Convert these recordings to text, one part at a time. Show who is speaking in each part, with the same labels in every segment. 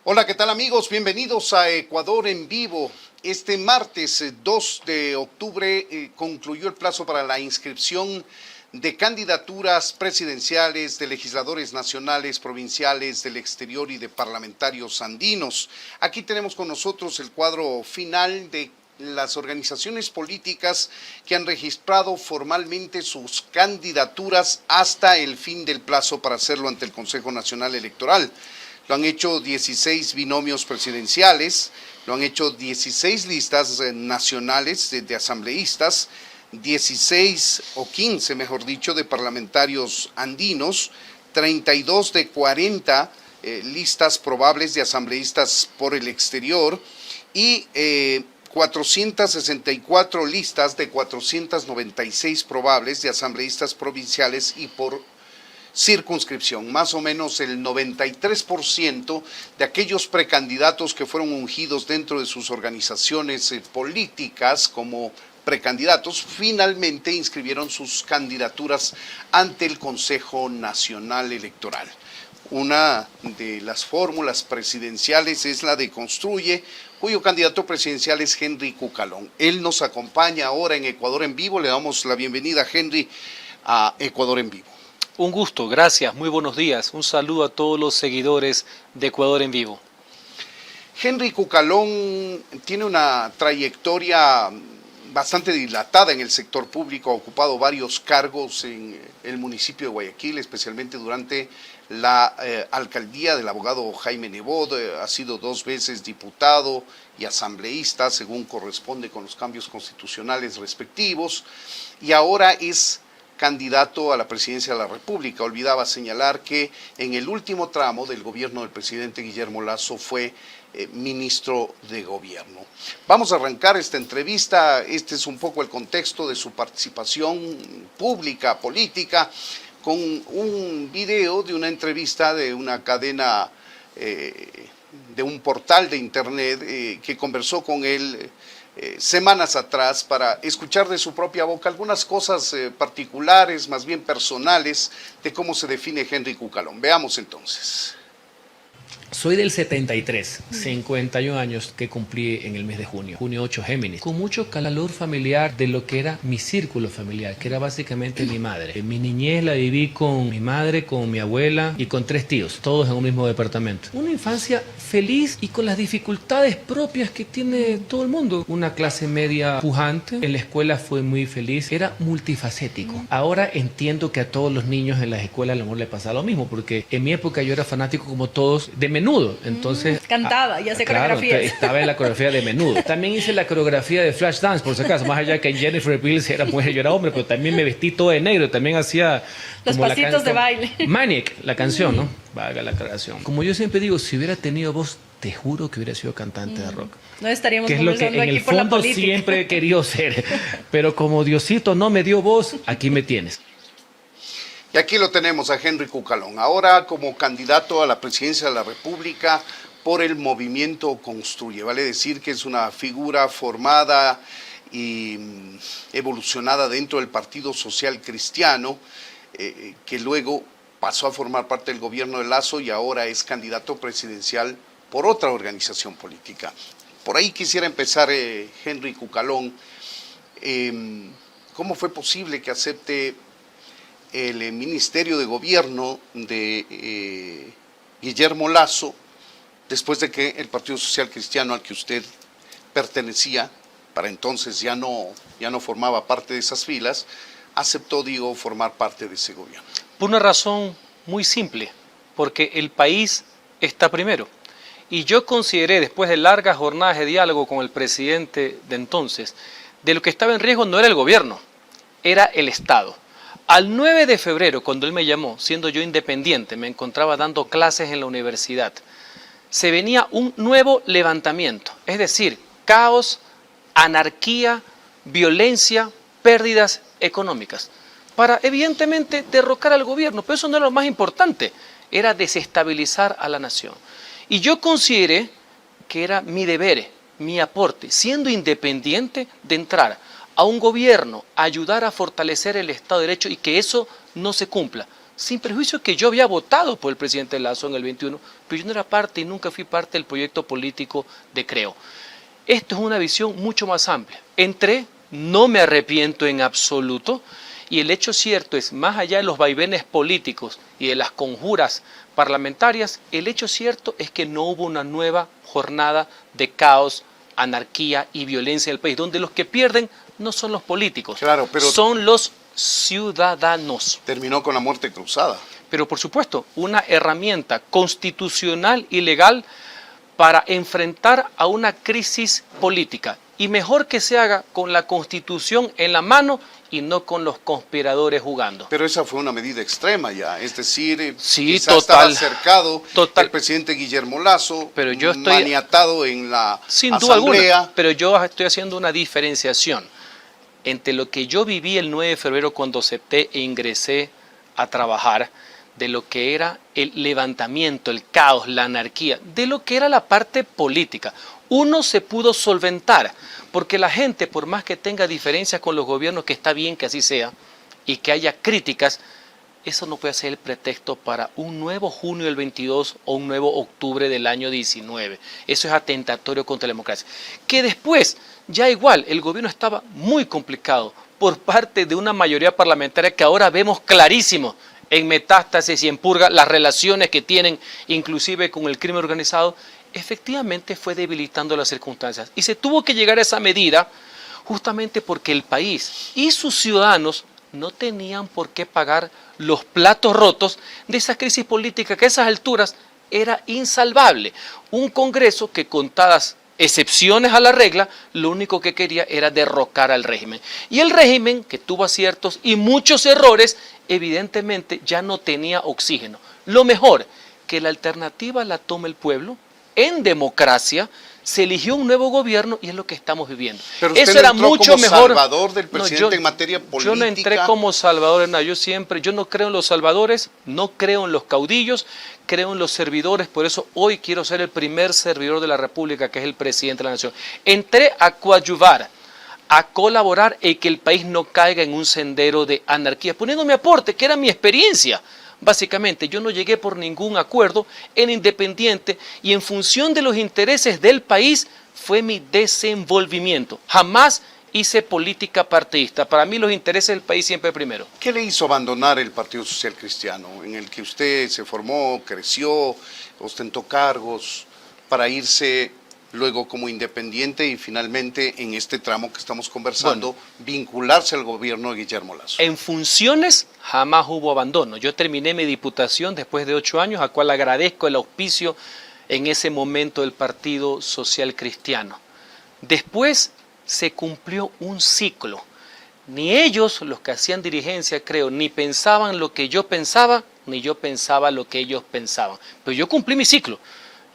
Speaker 1: Hola, ¿qué tal amigos? Bienvenidos a Ecuador en vivo. Este martes 2 de octubre concluyó el plazo para la inscripción de candidaturas presidenciales de legisladores nacionales, provinciales, del exterior y de parlamentarios andinos. Aquí tenemos con nosotros el cuadro final de las organizaciones políticas que han registrado formalmente sus candidaturas hasta el fin del plazo para hacerlo ante el Consejo Nacional Electoral. Lo han hecho 16 binomios presidenciales, lo han hecho 16 listas nacionales de asambleístas, 16 o 15, mejor dicho, de parlamentarios andinos, 32 de 40 listas probables de asambleístas por el exterior y 464 listas de 496 probables de asambleístas provinciales y por circunscripción. Más o menos el 93% de aquellos precandidatos que fueron ungidos dentro de sus organizaciones políticas como precandidatos finalmente inscribieron sus candidaturas ante el Consejo Nacional Electoral. Una de las fórmulas presidenciales es la de Construye, cuyo candidato presidencial es Henry Cucalón. Él nos acompaña ahora en Ecuador en Vivo. Le damos la bienvenida, Henry, a Ecuador en Vivo.
Speaker 2: Un gusto, gracias, muy buenos días. Un saludo a todos los seguidores de Ecuador en Vivo.
Speaker 1: Henry Cucalón tiene una trayectoria bastante dilatada en el sector público, ha ocupado varios cargos en el municipio de Guayaquil, especialmente durante la alcaldía del abogado Jaime Nebot, ha sido 2 veces diputado y asambleísta, según corresponde con los cambios constitucionales respectivos, y ahora es candidato a la presidencia de la República. Olvidaba señalar que en el último tramo del gobierno del presidente Guillermo Lasso fue ministro de gobierno. Vamos a arrancar esta entrevista. Este es un poco el contexto de su participación pública, política, con un video de una entrevista de una cadena, de un portal de internet que conversó con él semanas atrás para escuchar de su propia boca algunas cosas particulares, más bien personales, de cómo se define Henry Cucalón. Veamos entonces.
Speaker 3: Soy del 73, 51 años que cumplí en el mes de junio 8 Géminis, con mucho calor familiar de lo que era mi círculo familiar, que era básicamente mi madre. Mi niñez la viví con mi madre, con mi abuela y con 3 tíos, todos en un mismo departamento. Una infancia feliz y con las dificultades propias que tiene todo el mundo. Una clase media pujante, en la escuela fue muy feliz, era multifacético. Ahora entiendo que a todos los niños en las escuelas a lo mejor le pasa lo mismo, porque en mi época yo era fanático como todos de Menudo, entonces
Speaker 4: cantaba y hacía
Speaker 3: claro,
Speaker 4: coreografías.
Speaker 3: Estaba en la coreografía de Menudo. También hice la coreografía de Flashdance, por si acaso, más allá que Jennifer Beals era mujer, yo era hombre, pero también me vestí todo de negro, también hacía
Speaker 4: los pasitos de baile.
Speaker 3: Maniac, la canción, ¿no? Valga la aclaración. Como yo siempre digo, si hubiera tenido voz, te juro que hubiera sido cantante de rock.
Speaker 4: No estaríamos
Speaker 3: que es lo que en el fondo siempre he querido ser, pero como Diosito no me dio voz, aquí me tienes.
Speaker 1: Y aquí lo tenemos a Henry Cucalón, ahora como candidato a la presidencia de la República por el movimiento Construye. Vale decir que es una figura formada y evolucionada dentro del Partido Social Cristiano, que luego pasó a formar parte del gobierno de Lasso y ahora es candidato presidencial por otra organización política. Por ahí quisiera empezar, Henry Cucalón. ¿Cómo fue posible que acepte el Ministerio de Gobierno de Guillermo Lasso después de que el Partido Social Cristiano al que usted pertenecía, para entonces ya no formaba parte de esas filas, aceptó, formar parte de ese gobierno?
Speaker 2: Por una razón muy simple, porque el país está primero. Y yo consideré, después de largas jornadas de diálogo con el presidente de entonces, de lo que estaba en riesgo no era el gobierno, era el Estado. Al 9 de febrero, cuando él me llamó, siendo yo independiente, me encontraba dando clases en la universidad, se venía un nuevo levantamiento, es decir, caos, anarquía, violencia, pérdidas económicas, para evidentemente derrocar al gobierno, pero eso no era lo más importante, era desestabilizar a la nación. Y yo consideré que era mi deber, mi aporte, siendo independiente, de entrar a un gobierno, ayudar a fortalecer el Estado de Derecho y que eso no se cumpla. sin perjuicio que yo había votado por el presidente Lazo en el 21, pero yo no era parte y nunca fui parte del proyecto político de Creo. Esto es una visión mucho más amplia. Entré, no me arrepiento en absoluto, y el hecho cierto es, más allá de los vaivenes políticos y de las conjuras parlamentarias, el hecho cierto es que no hubo una nueva jornada de caos, anarquía y violencia en el país, donde los que pierden no son los políticos,
Speaker 1: Claro, pero
Speaker 2: son los ciudadanos.
Speaker 1: terminó con la muerte cruzada.
Speaker 2: Pero por supuesto, una herramienta constitucional y legal para enfrentar a una crisis política. Y mejor que se haga con la Constitución en la mano y no con los conspiradores jugando.
Speaker 1: Pero esa fue una medida extrema ya, es decir,
Speaker 2: Sí,
Speaker 1: quizás
Speaker 2: total,
Speaker 1: estaba cercado
Speaker 2: total.
Speaker 1: el presidente Guillermo Lazo,
Speaker 2: Pero yo estoy
Speaker 1: maniatado en la
Speaker 2: sin duda
Speaker 1: asamblea.
Speaker 2: alguna, pero yo estoy haciendo una diferenciación entre lo que yo viví el 9 de febrero cuando acepté e ingresé a trabajar, de lo que era el levantamiento, el caos, la anarquía, de lo que era la parte política. Uno se pudo solventar, porque la gente, por más que tenga diferencias con los gobiernos, que está bien que así sea, y que haya críticas, eso no puede ser el pretexto para un nuevo junio del 22 o un nuevo octubre del año 19. Eso es atentatorio contra la democracia. Que después, ya igual, el gobierno estaba muy complicado por parte de una mayoría parlamentaria que ahora vemos clarísimo en Metástasis y en Purga, las relaciones que tienen inclusive con el crimen organizado, efectivamente fue debilitando las circunstancias. Y se tuvo que llegar a esa medida justamente porque el país y sus ciudadanos no tenían por qué pagar los platos rotos de esa crisis política que a esas alturas era insalvable. Un Congreso que, contadas excepciones a la regla, lo único que quería era derrocar al régimen. Y el régimen, que tuvo aciertos y muchos errores, evidentemente ya no tenía oxígeno. Lo mejor, que la alternativa la tome el pueblo, en democracia, se eligió un nuevo gobierno y es lo que estamos viviendo.
Speaker 1: Pero usted
Speaker 2: Eso
Speaker 1: no
Speaker 2: era
Speaker 1: entró
Speaker 2: mucho
Speaker 1: como
Speaker 2: mejor.
Speaker 1: salvador del presidente
Speaker 2: yo-
Speaker 1: en materia política.
Speaker 2: Yo no entré como salvador en nada. Yo no creo en los salvadores, no creo en los caudillos, creo en los servidores. Por eso hoy quiero ser el primer servidor de la República, que es el presidente de la Nación. Entré a coadyuvar, a colaborar en que el país no caiga en un sendero de anarquía, poniendo mi aporte, que era mi experiencia. Básicamente, yo no llegué por ningún acuerdo, en independiente y en función de los intereses del país fue mi desenvolvimiento. Jamás hice política partidista. Para mí los intereses del país siempre primero.
Speaker 1: ¿Qué le hizo abandonar el Partido Social Cristiano, en el que usted se formó, creció, ostentó cargos, para irse luego como independiente y finalmente en este tramo que estamos conversando, vincularse al gobierno de Guillermo Lazo?
Speaker 2: En funciones jamás hubo abandono. Yo terminé mi diputación después de 8 años, a cual agradezco el auspicio en ese momento del Partido Social Cristiano. Después se cumplió un ciclo. Ni ellos, los que hacían dirigencia, creo, ni pensaban lo que yo pensaba, ni yo pensaba lo que ellos pensaban. Pero yo cumplí mi ciclo.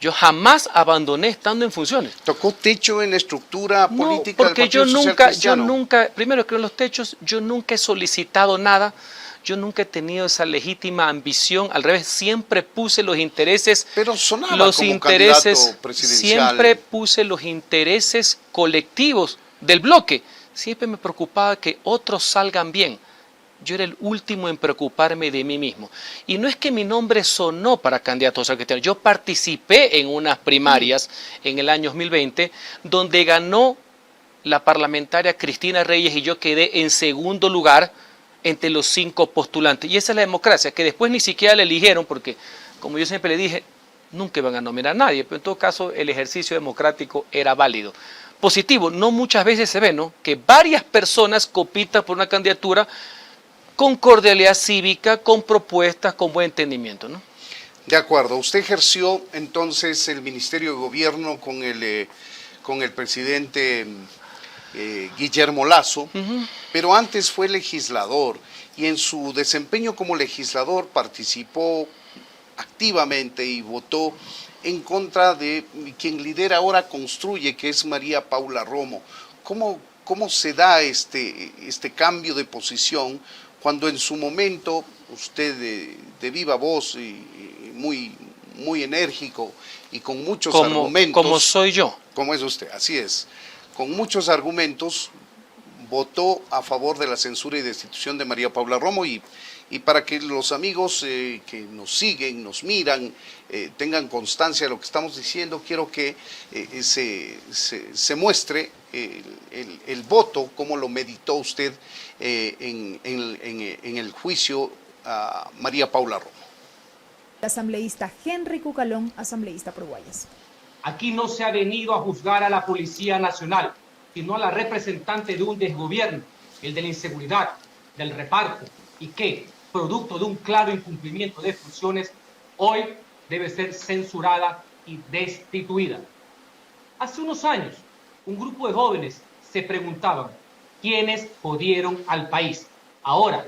Speaker 2: Yo jamás abandoné estando en funciones.
Speaker 1: ¿Tocó techo en la estructura política
Speaker 2: No, porque
Speaker 1: del Partido Social Cristiano?
Speaker 2: Primero creo en los techos, yo nunca he solicitado nada, yo nunca he tenido esa legítima ambición, al revés, siempre puse los intereses,
Speaker 1: Pero sonaba como candidato presidencial.
Speaker 2: siempre puse los intereses colectivos del bloque, siempre me preocupaba que otros salgan bien. Yo era el último en preocuparme de mí mismo. Y no es que mi nombre sonó para candidato social cristiano. Yo participé en unas primarias en el año 2020, donde ganó la parlamentaria Cristina Reyes y yo quedé en segundo lugar entre los 5 postulantes. Y esa es la democracia, que después ni siquiera la eligieron, porque, como yo siempre le dije, nunca iban a nominar a nadie. Pero en todo caso, el ejercicio democrático era válido. Positivo, no muchas veces se ve, ¿no?, que varias personas compitan por una candidatura con cordialidad cívica, con propuestas, con buen entendimiento, ¿no?
Speaker 1: De acuerdo. Usted ejerció entonces el Ministerio de Gobierno con el presidente Guillermo Lazo, pero antes fue legislador y en su desempeño como legislador participó activamente y votó en contra de quien lidera ahora Construye, que es María Paula Romo. ¿Cómo se da este cambio de posición cuando en su momento usted de viva voz y muy enérgico y con muchos argumentos?
Speaker 2: Como soy yo.
Speaker 1: Como es usted, así es. Con muchos argumentos votó a favor de la censura y destitución de María Paula Romo y Y para que los amigos que nos siguen, nos miran, tengan constancia de lo que estamos diciendo, quiero que se muestre el voto, cómo lo meditó usted en el juicio a María Paula Romo.
Speaker 5: Asambleísta Henry Cucalón, asambleísta por Guayas.
Speaker 6: Aquí no se ha venido a juzgar a la Policía Nacional, sino a la representante de un desgobierno, el de la inseguridad, del reparto, y que, producto de un claro incumplimiento de funciones, hoy debe ser censurada y destituida. Hace unos años, un grupo de jóvenes se preguntaban quiénes jodieron al país. Ahora,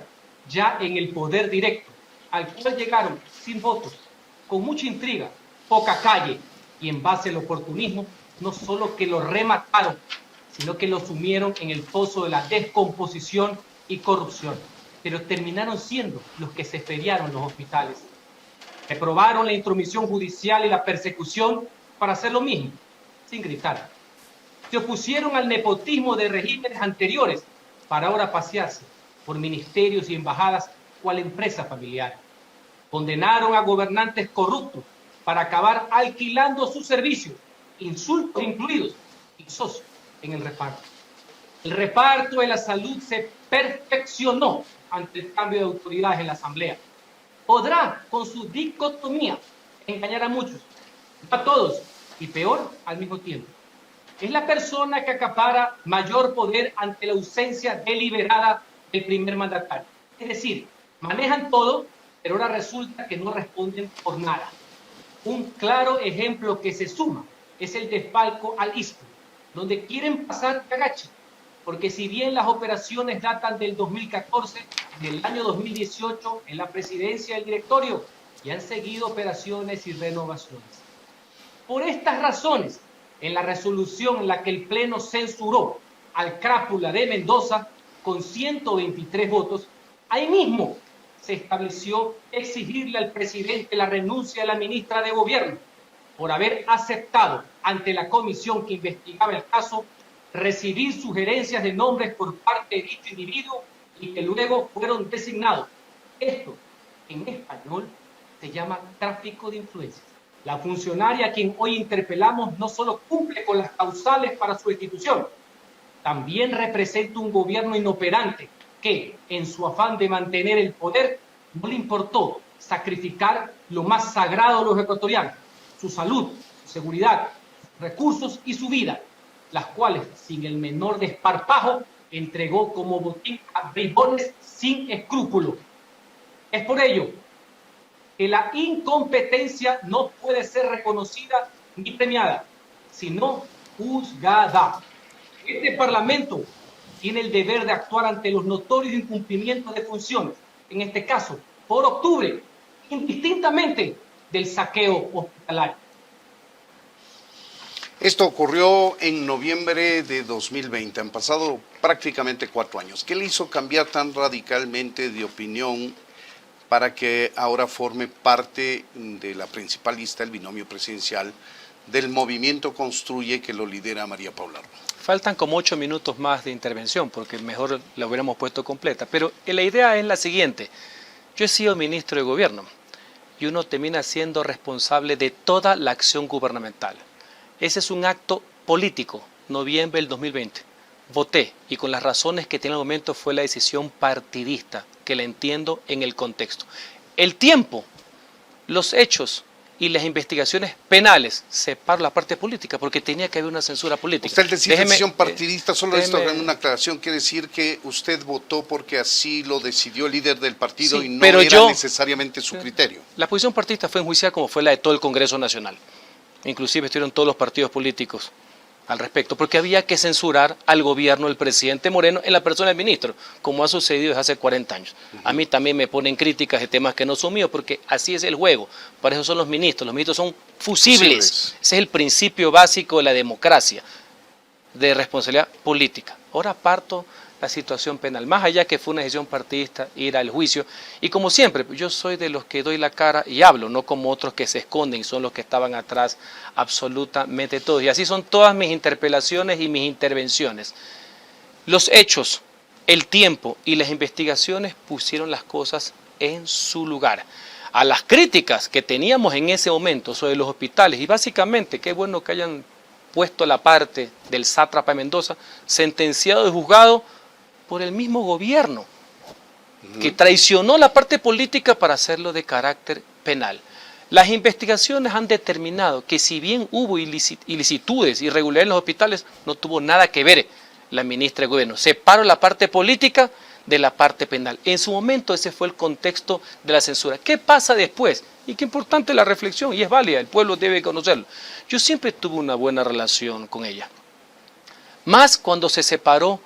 Speaker 6: ya en el poder directo, al cual llegaron sin votos, con mucha intriga, poca calle y en base al oportunismo, no solo que lo remataron, sino que lo sumieron en el pozo de la descomposición y corrupción. Pero terminaron siendo los que se feriaron los hospitales. Reprobaron la intromisión judicial y la persecución para hacer lo mismo, sin gritar. Se opusieron al nepotismo de regímenes anteriores para ahora pasearse por ministerios y embajadas cual empresa familiar. Condenaron a gobernantes corruptos para acabar alquilando sus servicios, insultos incluidos, y socios en el reparto. El reparto de la salud se perfeccionó ante el cambio de autoridades en la Asamblea. Podrá, con su dicotomía, engañar a muchos, no a todos, y peor al mismo tiempo. Es la persona que acapara mayor poder ante la ausencia deliberada del primer mandatario. Es decir, manejan todo, pero ahora resulta que no responden por nada. Un claro ejemplo que se suma es el desfalco al ISPO, donde quieren pasar cagache, porque si bien las operaciones datan del 2014, del año 2018, en la presidencia del directorio, ya han seguido operaciones y renovaciones. Por estas razones, en la resolución en la que el Pleno censuró al Crápula de Mendoza con 123 votos, ahí mismo se estableció exigirle al presidente la renuncia de la ministra de Gobierno por haber aceptado ante la comisión que investigaba el caso recibir sugerencias de nombres por parte de dicho individuo y que luego fueron designados. Esto, en español, se llama tráfico de influencias. La funcionaria a quien hoy interpelamos no solo cumple con las causales para su destitución, también representa un gobierno inoperante que, en su afán de mantener el poder, no le importó sacrificar lo más sagrado de los ecuatorianos, su salud, su seguridad, sus recursos y su vida, las cuales, sin el menor desparpajo, entregó como botín a bribones sin escrúpulos. Es por ello que la incompetencia no puede ser reconocida ni premiada, sino juzgada. Este Parlamento tiene el deber de actuar ante los notorios incumplimientos de funciones, en este caso, por octubre, indistintamente del saqueo hospitalario.
Speaker 1: Esto ocurrió en noviembre de 2020, han pasado prácticamente 4 años. ¿Qué le hizo cambiar tan radicalmente de opinión para que ahora forme parte de la principal lista, el binomio presidencial, del movimiento Construye que lo lidera María Paula Romo?
Speaker 2: Faltan como 8 minutos más de intervención, porque mejor la hubiéramos puesto completa. Pero la idea es la siguiente. Yo he sido ministro de gobierno y uno termina siendo responsable de toda la acción gubernamental. Ese es un acto político, noviembre del 2020. Voté y con las razones que tiene el momento fue la decisión partidista, que la entiendo en el contexto. El tiempo, los hechos y las investigaciones penales separo la parte política porque tenía que haber una censura política.
Speaker 1: Usted decía decisión partidista, solo esto en una aclaración, quiere decir que usted votó porque así lo decidió el líder del partido, sí, y no era necesariamente su criterio.
Speaker 2: La posición partidista fue enjuiciada como fue la de todo el Congreso Nacional. Inclusive estuvieron todos los partidos políticos al respecto, porque había que censurar al gobierno del presidente Moreno en la persona del ministro, como ha sucedido desde hace 40 años. A mí también me ponen críticas de temas que no son míos, porque así es el juego. Para eso son los ministros son fusibles. Ese es el principio básico de la democracia, de responsabilidad política. Ahora parto la situación penal, más allá que fue una decisión partidista ir al juicio, y como siempre, yo soy de los que doy la cara y hablo, no como otros que se esconden y son los que estaban atrás absolutamente todos, y así son todas mis interpelaciones y mis intervenciones. Los hechos, el tiempo y las investigaciones pusieron las cosas en su lugar. A las críticas que teníamos en ese momento sobre los hospitales, y básicamente, qué bueno que hayan puesto la parte del sátrapa Mendoza, sentenciado y juzgado por el mismo gobierno, que traicionó la parte política para hacerlo de carácter penal. Las investigaciones han determinado que si bien hubo ilicitudes, irregularidades en los hospitales, no tuvo nada que ver la ministra de Gobierno. Separó la parte política de la parte penal. En su momento ese fue el contexto de la censura. ¿Qué pasa después? Y qué importante la reflexión, y es válida, el pueblo debe conocerlo. Yo siempre tuve una buena relación con ella. Más cuando se separó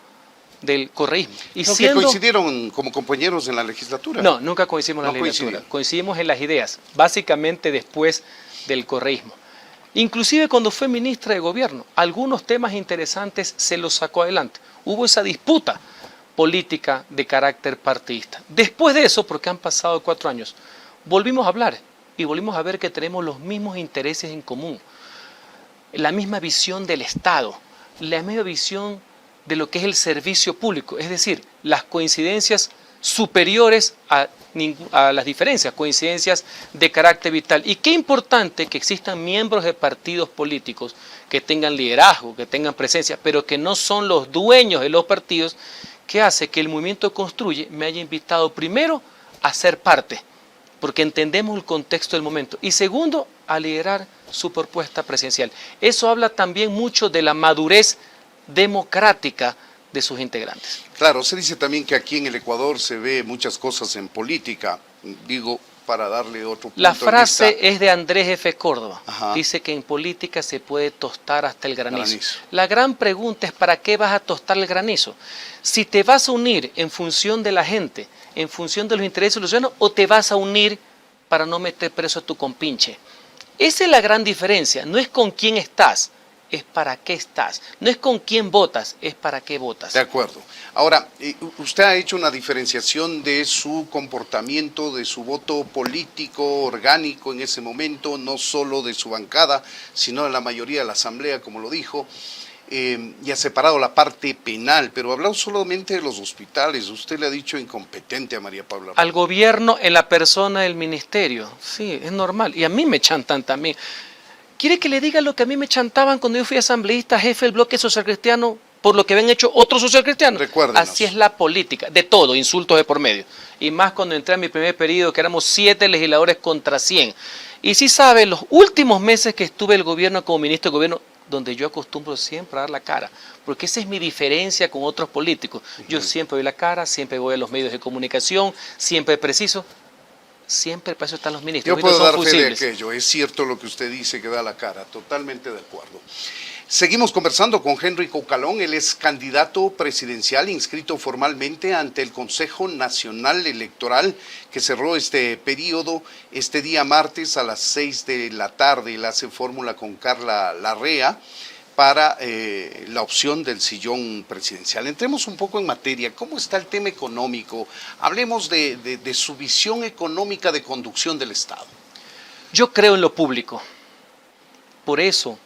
Speaker 2: del correísmo. Y
Speaker 1: ¿No que coincidieron como compañeros en la legislatura?
Speaker 2: No, nunca coincidimos en la legislatura. Coincidimos en las ideas, básicamente después del correísmo. Inclusive cuando fue ministra de Gobierno, algunos temas interesantes se los sacó adelante. Hubo esa disputa política de carácter partidista. Después de eso, porque han pasado 4 años, volvimos a hablar y volvimos a ver que tenemos los mismos intereses en común, la misma visión del Estado, la misma visión de lo que es el servicio público, es decir, las coincidencias superiores a las diferencias, coincidencias de carácter vital. Y qué importante que existan miembros de partidos políticos que tengan liderazgo, que tengan presencia, pero que no son los dueños de los partidos, que hace que el movimiento Construye me haya invitado primero a ser parte, porque entendemos el contexto del momento, y segundo, a liderar su propuesta presidencial. Eso habla también mucho de la madurez democrática de sus integrantes.
Speaker 1: Claro, se dice también que aquí en el Ecuador se ve muchas cosas en política, digo, para darle otro punto
Speaker 2: La frase
Speaker 1: de vista.
Speaker 2: es de Andrés F. Córdoba.
Speaker 1: Ajá.
Speaker 2: Dice que en política se puede tostar hasta el granizo. La gran pregunta es ¿para qué vas a tostar el granizo? Si te vas a unir en función de la gente, en función de los intereses de los ciudadanos, o te vas a unir para no meter preso a tu compinche. Esa es la gran diferencia. No es con quién estás, es para qué estás. No es con quién votas, es para qué votas.
Speaker 1: De acuerdo. Ahora, usted ha hecho una diferenciación de su comportamiento, de su voto político, orgánico en ese momento, no solo de su bancada, sino de la mayoría de la Asamblea, como lo dijo, y ha separado la parte penal, pero ha hablado solamente de los hospitales. Usted le ha dicho incompetente a María Paula.
Speaker 2: Al gobierno en la persona del ministerio. Sí, es normal. Y a mí me chantan también. ¿Quiere que le diga lo que a mí me chantaban cuando yo fui asambleísta, jefe del bloque socialcristiano, por lo que habían hecho otros socialcristianos?
Speaker 1: Recuérdenos.
Speaker 2: Así es la política, de todo, insultos de por medio. Y más cuando entré a mi primer periodo, que éramos 7 legisladores contra 100. Y sí sabe, los últimos meses que estuve en el gobierno como ministro de gobierno, donde yo acostumbro siempre a dar la cara, porque esa es mi diferencia con otros políticos. Yo siempre doy la cara, siempre voy a los medios de comunicación, siempre preciso. Siempre para eso están los ministros.
Speaker 1: Yo puedo dar fe de
Speaker 2: fusibles.
Speaker 1: aquello, es cierto lo que usted dice que da la cara, totalmente de acuerdo. Seguimos conversando con Henry Cucalón, él es candidato presidencial inscrito formalmente ante el Consejo Nacional Electoral que cerró este periodo este día martes a las 6 de la tarde. Él hace fórmula con Carla Larrea para la opción del sillón presidencial. Entremos un poco en materia. ¿Cómo está el tema económico? Hablemos de su visión económica de conducción del Estado.
Speaker 2: Yo creo en lo público. Por eso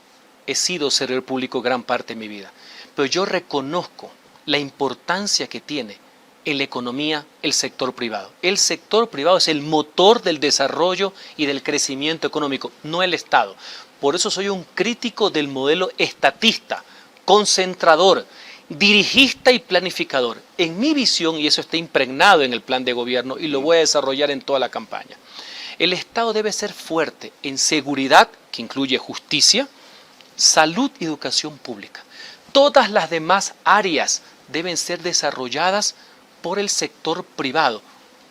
Speaker 2: he sido servidor público gran parte de mi vida. Pero yo reconozco la importancia que tiene en la economía el sector privado. El sector privado es el motor del desarrollo y del crecimiento económico, no el Estado. Por eso soy un crítico del modelo estatista, concentrador, dirigista y planificador. En mi visión, y eso está impregnado en el plan de gobierno y lo voy a desarrollar en toda la campaña, el Estado debe ser fuerte en seguridad, que incluye justicia, salud y educación pública. Todas las demás áreas deben ser desarrolladas por el sector privado,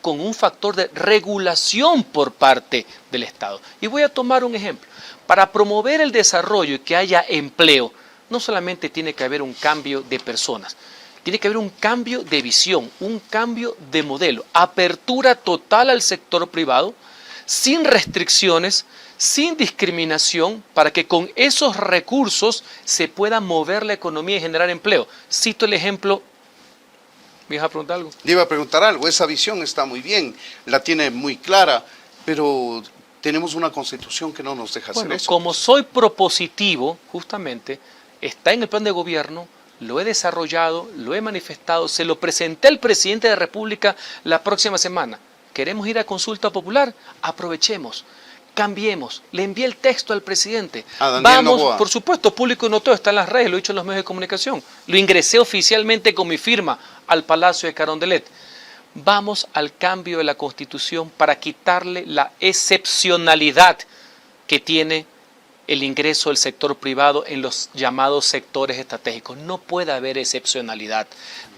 Speaker 2: con un factor de regulación por parte del Estado. Y voy a tomar un ejemplo. Para promover el desarrollo y que haya empleo, no solamente tiene que haber un cambio de personas, tiene que haber un cambio de visión, un cambio de modelo, apertura total al sector privado, sin restricciones, sin discriminación, para que con esos recursos se pueda mover la economía y generar empleo. Cito el ejemplo. ¿Me ibas a preguntar algo?
Speaker 1: Le iba a preguntar algo. Esa visión está muy bien, la tiene muy clara, pero tenemos una constitución que no nos deja hacer eso.
Speaker 2: Como soy propositivo, justamente, está en el plan de gobierno, lo he desarrollado, lo he manifestado, se lo presenté al presidente de la República la próxima semana, queremos ir a consulta popular, aprovechemos. Cambiemos, le envié el texto al presidente.
Speaker 1: A Daniel
Speaker 2: Vamos,
Speaker 1: Noboa.
Speaker 2: por supuesto, público y notorio, está en las redes, lo he dicho en los medios de comunicación. Lo ingresé oficialmente con mi firma al Palacio de Carondelet. Vamos al cambio de la Constitución para quitarle la excepcionalidad que tiene el ingreso del sector privado en los llamados sectores estratégicos. No puede haber excepcionalidad,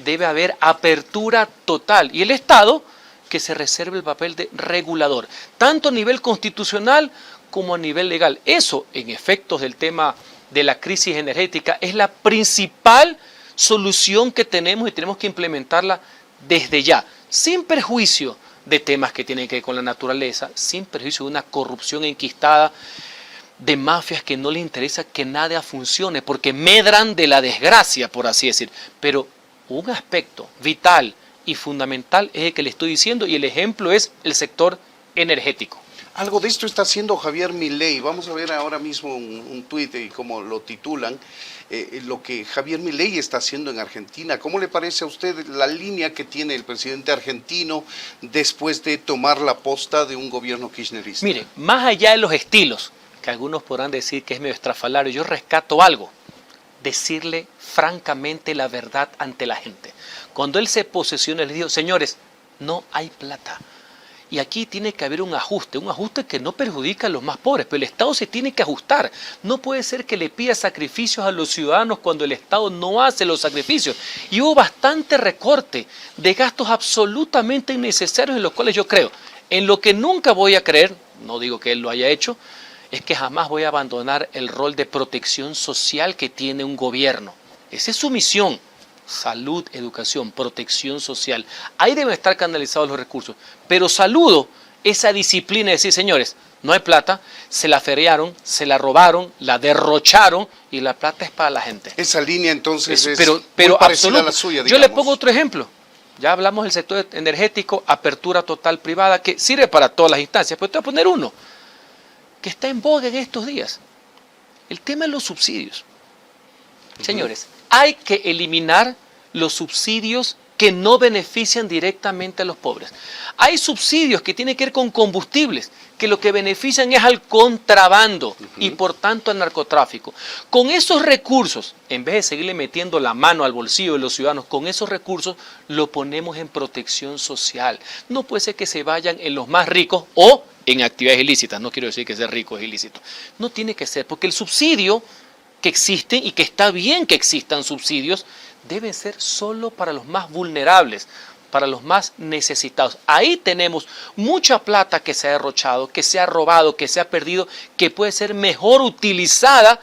Speaker 2: debe haber apertura total. Y el Estado que se reserve el papel de regulador, tanto a nivel constitucional como a nivel legal. Eso, en efectos del tema de la crisis energética, es la principal solución que tenemos y tenemos que implementarla desde ya, sin perjuicio de temas que tienen que ver con la naturaleza, sin perjuicio de una corrupción enquistada, de mafias que no les interesa que nada funcione, porque medran de la desgracia, por así decir. Pero un aspecto vital y fundamental es el que le estoy diciendo, y el ejemplo es el sector energético.
Speaker 1: Algo de esto está haciendo Javier Milei. Vamos a ver ahora mismo un tuit y como lo titulan, lo que Javier Milei está haciendo en Argentina. ¿Cómo le parece a usted la línea que tiene el presidente argentino después de tomar la posta de un gobierno kirchnerista?
Speaker 2: Mire, más allá de los estilos, que algunos podrán decir que es medio estrafalario, yo rescato algo: decirle francamente la verdad ante la gente. Cuando él se posesiona, le dijo: señores, no hay plata. Y aquí tiene que haber un ajuste que no perjudica a los más pobres, pero el Estado se tiene que ajustar. No puede ser que le pida sacrificios a los ciudadanos cuando el Estado no hace los sacrificios. Y hubo bastante recorte de gastos absolutamente innecesarios, en los cuales yo creo, en lo que nunca voy a creer, no digo que él lo haya hecho, es que jamás voy a abandonar el rol de protección social que tiene un gobierno. Esa es su misión: salud, educación, protección social. Ahí deben estar canalizados los recursos. Pero saludo esa disciplina de decir: señores, no hay plata, se la feriaron, se la robaron, la derrocharon y la plata es para la gente.
Speaker 1: Esa línea entonces es
Speaker 2: pero
Speaker 1: muy parecida
Speaker 2: absoluto.
Speaker 1: a la suya,
Speaker 2: Yo
Speaker 1: digamos.
Speaker 2: le pongo otro ejemplo. Ya hablamos del sector energético, apertura total privada, que sirve para todas las instancias, pero te voy a poner uno que está en boga en estos días: el tema de los subsidios. Señores, hay que eliminar los subsidios que no benefician directamente a los pobres. Hay subsidios que tienen que ver con combustibles, que lo que benefician es al contrabando y por tanto al narcotráfico. Con esos recursos, en vez de seguirle metiendo la mano al bolsillo de los ciudadanos, con esos recursos lo ponemos en protección social. No puede ser que se vayan en los más ricos o en actividades ilícitas. No quiero decir que ser rico es ilícito. No tiene que ser, porque el subsidio que existe, y que está bien que existan subsidios, deben ser solo para los más vulnerables, para los más necesitados. Ahí tenemos mucha plata que se ha derrochado, que se ha robado, que se ha perdido, que puede ser mejor utilizada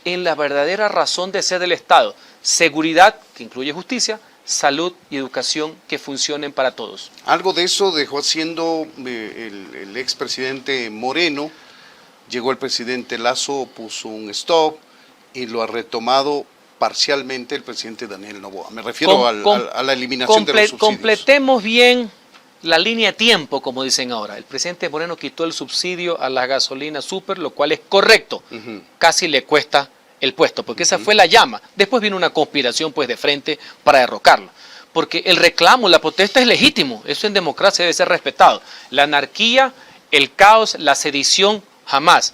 Speaker 2: en la verdadera razón de ser del Estado: seguridad, que incluye justicia, salud y educación que funcionen para todos.
Speaker 1: Algo de eso dejó haciendo el expresidente Moreno. Llegó el presidente Lasso, puso un stop y lo ha retomado parcialmente el presidente Daniel Noboa. Me refiero a la eliminación de los subsidios.
Speaker 2: Completemos bien la línea de tiempo, como dicen ahora. El presidente Moreno quitó el subsidio a la gasolina super, lo cual es correcto. Casi le cuesta el puesto, porque esa fue la llama. Después vino una conspiración pues de frente para derrocarlo. Porque el reclamo, la protesta es legítimo. Eso en democracia debe ser respetado. La anarquía, el caos, la sedición, jamás.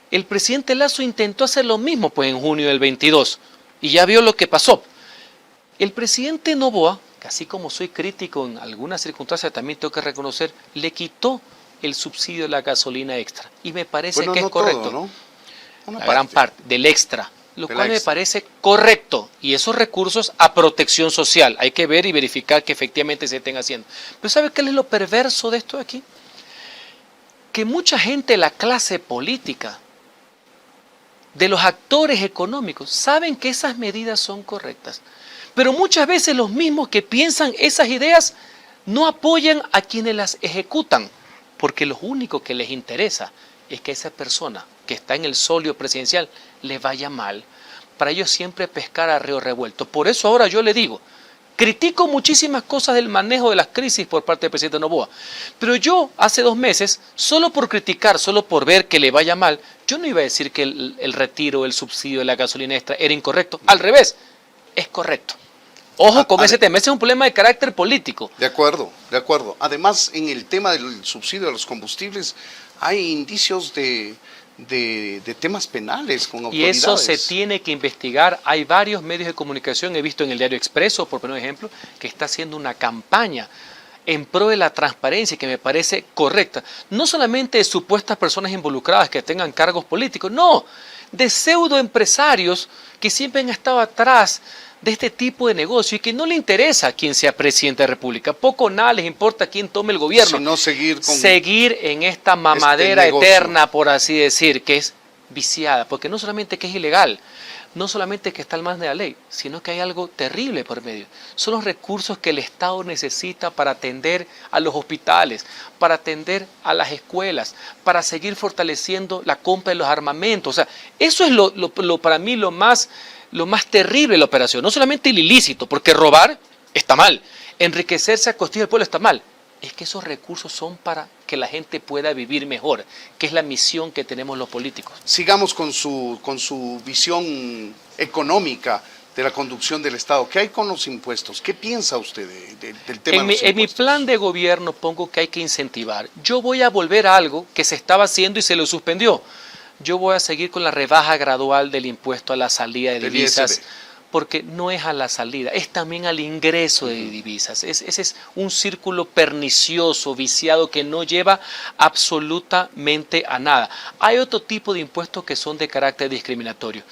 Speaker 2: El presidente Lasso intentó hacer lo mismo pues en junio del 22 y ya vio lo que pasó. El presidente Noboa, que así como soy crítico en algunas circunstancias, también tengo que reconocer, le quitó el subsidio de la gasolina extra. Y me parece que es correcto.
Speaker 1: Todo, ¿no?
Speaker 2: Una gran parte del extra, lo cual me parece correcto. Y esos recursos a protección social. Hay que ver y verificar que efectivamente se estén haciendo. Pero ¿sabe qué es lo perverso de esto de aquí? Que mucha gente de la clase política, de los actores económicos, saben que esas medidas son correctas. Pero muchas veces los mismos que piensan esas ideas no apoyan a quienes las ejecutan, porque lo único que les interesa es que esa persona que está en el solio presidencial le vaya mal. Para ellos siempre pescar a río revuelto. Por eso ahora yo le digo, critico muchísimas cosas del manejo de las crisis por parte del presidente Noboa, pero yo hace 2 meses, solo por criticar, solo por ver que le vaya mal, yo no iba a decir que el retiro, el subsidio de la gasolina extra era incorrecto. Al revés, es correcto. Ojo con ese tema, ese es un problema de carácter político.
Speaker 1: De acuerdo, de acuerdo. Además, en el tema del subsidio a los combustibles, hay indicios de temas penales con
Speaker 2: Y
Speaker 1: autoridades.
Speaker 2: eso se tiene que investigar. Hay varios medios de comunicación, he visto en el Diario Expreso, por poner un ejemplo, que está haciendo una campaña en pro de la transparencia que me parece correcta. No solamente de supuestas personas involucradas que tengan cargos políticos, no, de pseudoempresarios que siempre han estado atrás de este tipo de negocio y que no le interesa a quién sea presidente de la República. Poco o nada les importa quién tome el gobierno.
Speaker 1: Sino
Speaker 2: seguir en esta mamadera eterna, por así decir, que es viciada. Porque no solamente que es ilegal, no solamente que está al margen de la ley, sino que hay algo terrible por medio. Son los recursos que el Estado necesita para atender a los hospitales, para atender a las escuelas, para seguir fortaleciendo la compra de los armamentos. O sea, eso es para mí lo más terrible de la operación. No solamente el ilícito, porque robar está mal, enriquecerse a costilla del pueblo está mal. Es que esos recursos son para que la gente pueda vivir mejor, que es la misión que tenemos los políticos.
Speaker 1: Sigamos con su visión económica de la conducción del Estado. ¿Qué hay con los impuestos? ¿Qué piensa usted del tema de los impuestos?
Speaker 2: En mi plan de gobierno pongo que hay que incentivar. Yo voy a volver a algo que se estaba haciendo y se lo suspendió. Yo voy a seguir con la rebaja gradual del impuesto a la salida de divisas, porque no es a la salida, es también al ingreso de divisas. Ese es un círculo pernicioso, viciado, que no lleva absolutamente a nada. Hay otro tipo de impuestos que son de carácter discriminatorio.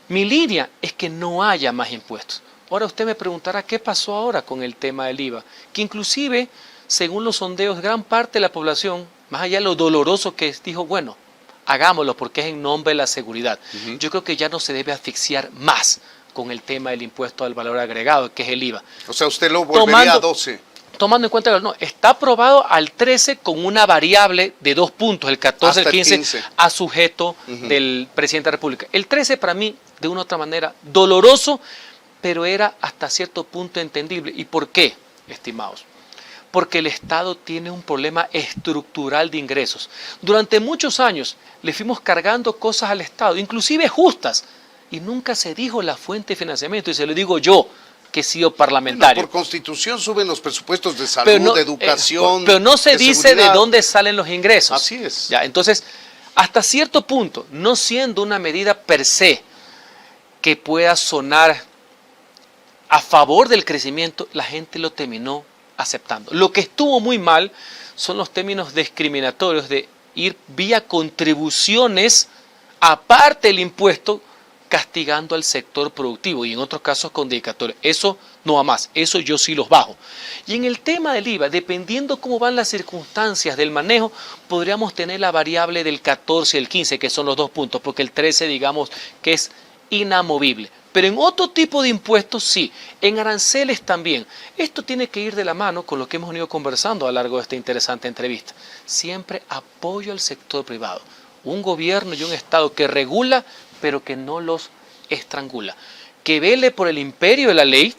Speaker 2: Mi línea es que no haya más impuestos. Ahora usted me preguntará qué pasó ahora con el tema del IVA, que inclusive, según los sondeos, gran parte de la población, más allá de lo doloroso que es, dijo, bueno, hagámoslo porque es en nombre de la seguridad. Yo creo que ya no se debe asfixiar más con el tema del impuesto al valor agregado, que es el IVA.
Speaker 1: O sea, usted lo volvería a 12.
Speaker 2: Tomando en cuenta que no, está aprobado al 13 con una variable de 2 puntos, el 14,
Speaker 1: hasta
Speaker 2: el 15, a sujeto del presidente de la República. El 13 para mí, de una u otra manera, doloroso, pero era hasta cierto punto entendible. ¿Y por qué, estimados? Porque el Estado tiene un problema estructural de ingresos. Durante muchos años le fuimos cargando cosas al Estado, inclusive justas, y nunca se dijo la fuente de financiamiento, y se lo digo yo, que he sido parlamentario.
Speaker 1: Bueno, por constitución suben los presupuestos de salud, de educación,
Speaker 2: pero no se
Speaker 1: de
Speaker 2: dice
Speaker 1: seguridad.
Speaker 2: de dónde salen los ingresos.
Speaker 1: Así es.
Speaker 2: Ya, entonces, hasta cierto punto, no siendo una medida per se que pueda sonar a favor del crecimiento, la gente lo terminó aceptando. Lo que estuvo muy mal son los términos discriminatorios de ir vía contribuciones, aparte del impuesto, castigando al sector productivo y en otros casos con dedicatorias. Eso no va más, eso yo sí los bajo. Y en el tema del IVA, dependiendo cómo van las circunstancias del manejo, podríamos tener la variable del 14 y el 15, que son los 2 puntos, porque el 13 digamos que es inamovible. Pero en otro tipo de impuestos sí, en aranceles también. Esto tiene que ir de la mano con lo que hemos venido conversando a lo largo de esta interesante entrevista. Siempre apoyo al sector privado. Un gobierno y un Estado que regula, pero que no los estrangula. Que vele por el imperio de la ley,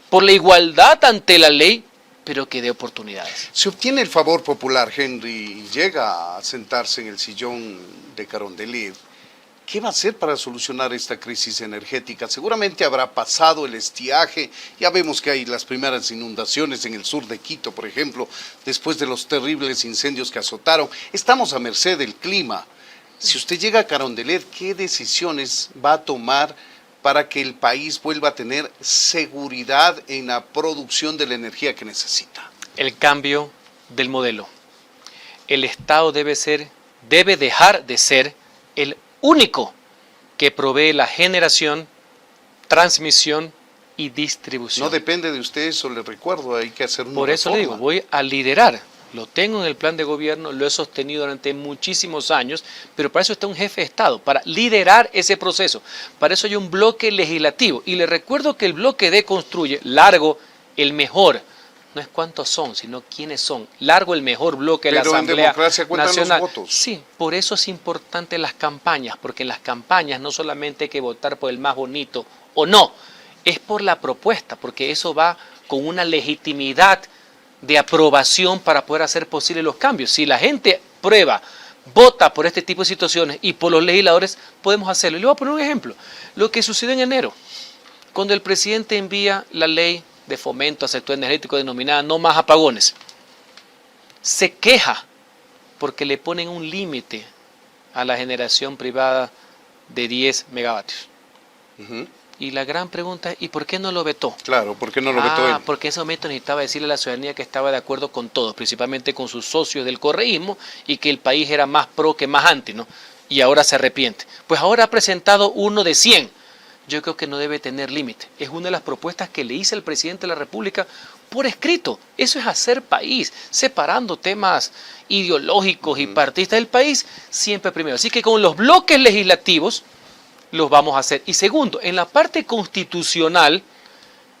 Speaker 2: por la igualdad ante la ley, pero que dé oportunidades.
Speaker 1: Si obtiene el favor popular, Henry, y llega a sentarse en el sillón de Carondelet, ¿qué va a hacer para solucionar esta crisis energética? Seguramente habrá pasado el estiaje, ya vemos que hay las primeras inundaciones en el sur de Quito, por ejemplo, después de los terribles incendios que azotaron. Estamos a merced del clima. Si usted llega a Carondelet, ¿qué decisiones va a tomar para que el país vuelva a tener seguridad en la producción de la energía que necesita?
Speaker 2: El cambio del modelo. El Estado debe dejar de ser el único que provee la generación, transmisión y distribución.
Speaker 1: No depende de usted, eso le recuerdo, hay que hacer una
Speaker 2: Por eso
Speaker 1: reforma.
Speaker 2: le digo, voy a liderar. Lo tengo en el plan de gobierno, lo he sostenido durante muchísimos años, pero para eso está un jefe de Estado, para liderar ese proceso. Para eso hay un bloque legislativo. Y le recuerdo que el bloque D construye, largo, el mejor. No es cuántos son, sino quiénes son. Largo el mejor bloque de la Asamblea
Speaker 1: Pero en democracia cuentan
Speaker 2: Nacional.
Speaker 1: los votos.
Speaker 2: Sí, por eso es importante las campañas, porque en las campañas no solamente hay que votar por el más bonito o no, es por la propuesta, porque eso va con una legitimidad de aprobación para poder hacer posibles los cambios. Si la gente prueba, vota por este tipo de situaciones y por los legisladores, podemos hacerlo. Y le voy a poner un ejemplo. Lo que sucedió en enero. Cuando el presidente envía la ley de fomento al sector energético denominada No Más Apagones, se queja porque le ponen un límite a la generación privada de 10 megavatios.
Speaker 1: Ujú.
Speaker 2: Y la gran pregunta es, ¿y por qué no lo vetó?
Speaker 1: Claro, ¿por qué no lo vetó él?
Speaker 2: Porque en ese momento necesitaba decirle a la ciudadanía que estaba de acuerdo con todos, principalmente con sus socios del correísmo, y que el país era más pro que más anti, ¿no? Y ahora se arrepiente. Pues ahora ha presentado uno de 100. Yo creo que no debe tener límite. Es una de las propuestas que le hice al presidente de la República por escrito. Eso es hacer país, separando temas ideológicos y partidistas del país, siempre primero. Así que con los bloques legislativos los vamos a hacer. Y segundo, en la parte constitucional,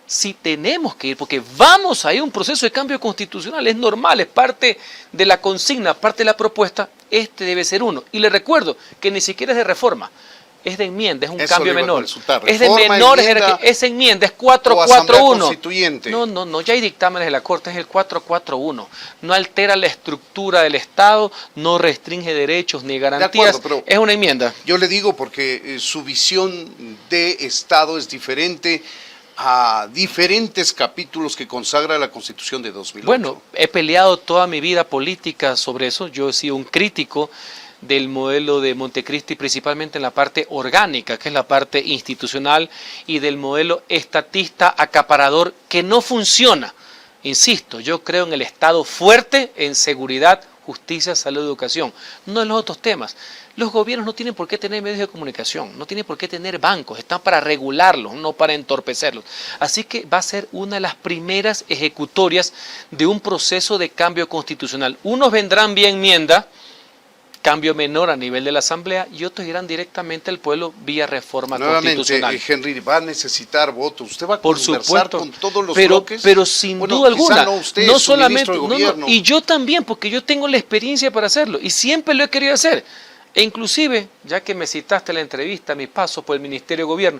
Speaker 2: sí tenemos que ir, porque vamos a ir a un proceso de cambio constitucional, es normal, es parte de la consigna, parte de la propuesta, este debe ser uno. Y le recuerdo que ni siquiera es de reforma, es de enmienda, es un
Speaker 1: Eso
Speaker 2: cambio
Speaker 1: le iba a
Speaker 2: menor.
Speaker 1: consultar.
Speaker 2: Es de
Speaker 1: Reforma,
Speaker 2: menores,
Speaker 1: enmienda,
Speaker 2: es enmienda, es
Speaker 1: o asamblea
Speaker 2: 441.
Speaker 1: constituyente.
Speaker 2: No, ya hay dictámenes de la Corte, es el 441. No altera la estructura del Estado, no restringe derechos ni garantías,
Speaker 1: pero
Speaker 2: es una enmienda.
Speaker 1: yo le digo porque su visión de Estado es diferente a diferentes capítulos que consagra la Constitución de 2008.
Speaker 2: Bueno, he peleado toda mi vida política sobre eso. Yo he sido un crítico del modelo de Montecristi, principalmente en la parte orgánica, que es la parte institucional, y del modelo estatista acaparador que no funciona. Insisto, yo creo en el Estado fuerte, en seguridad, justicia, salud, educación, no en los otros temas. Los gobiernos no tienen por qué tener medios de comunicación, no tienen por qué tener bancos, están para regularlos, no para entorpecerlos. Así que va a ser una de las primeras ejecutorias de un proceso de cambio constitucional. Unos vendrán vía enmienda, cambio menor a nivel de la Asamblea, y otros irán directamente al pueblo vía reforma constitucional.
Speaker 1: Henry, va a necesitar votos. Usted va a
Speaker 2: Por
Speaker 1: conversar
Speaker 2: supuesto,
Speaker 1: con todos los
Speaker 2: pero
Speaker 1: bloques.
Speaker 2: sin
Speaker 1: Bueno,
Speaker 2: duda
Speaker 1: quizá
Speaker 2: alguna,
Speaker 1: no usted,
Speaker 2: no
Speaker 1: su
Speaker 2: solamente,
Speaker 1: ministro de gobierno.
Speaker 2: y yo también, porque yo tengo la experiencia para hacerlo, y siempre lo he querido hacer. E inclusive, ya que me citaste en la entrevista, mi paso por el Ministerio de Gobierno,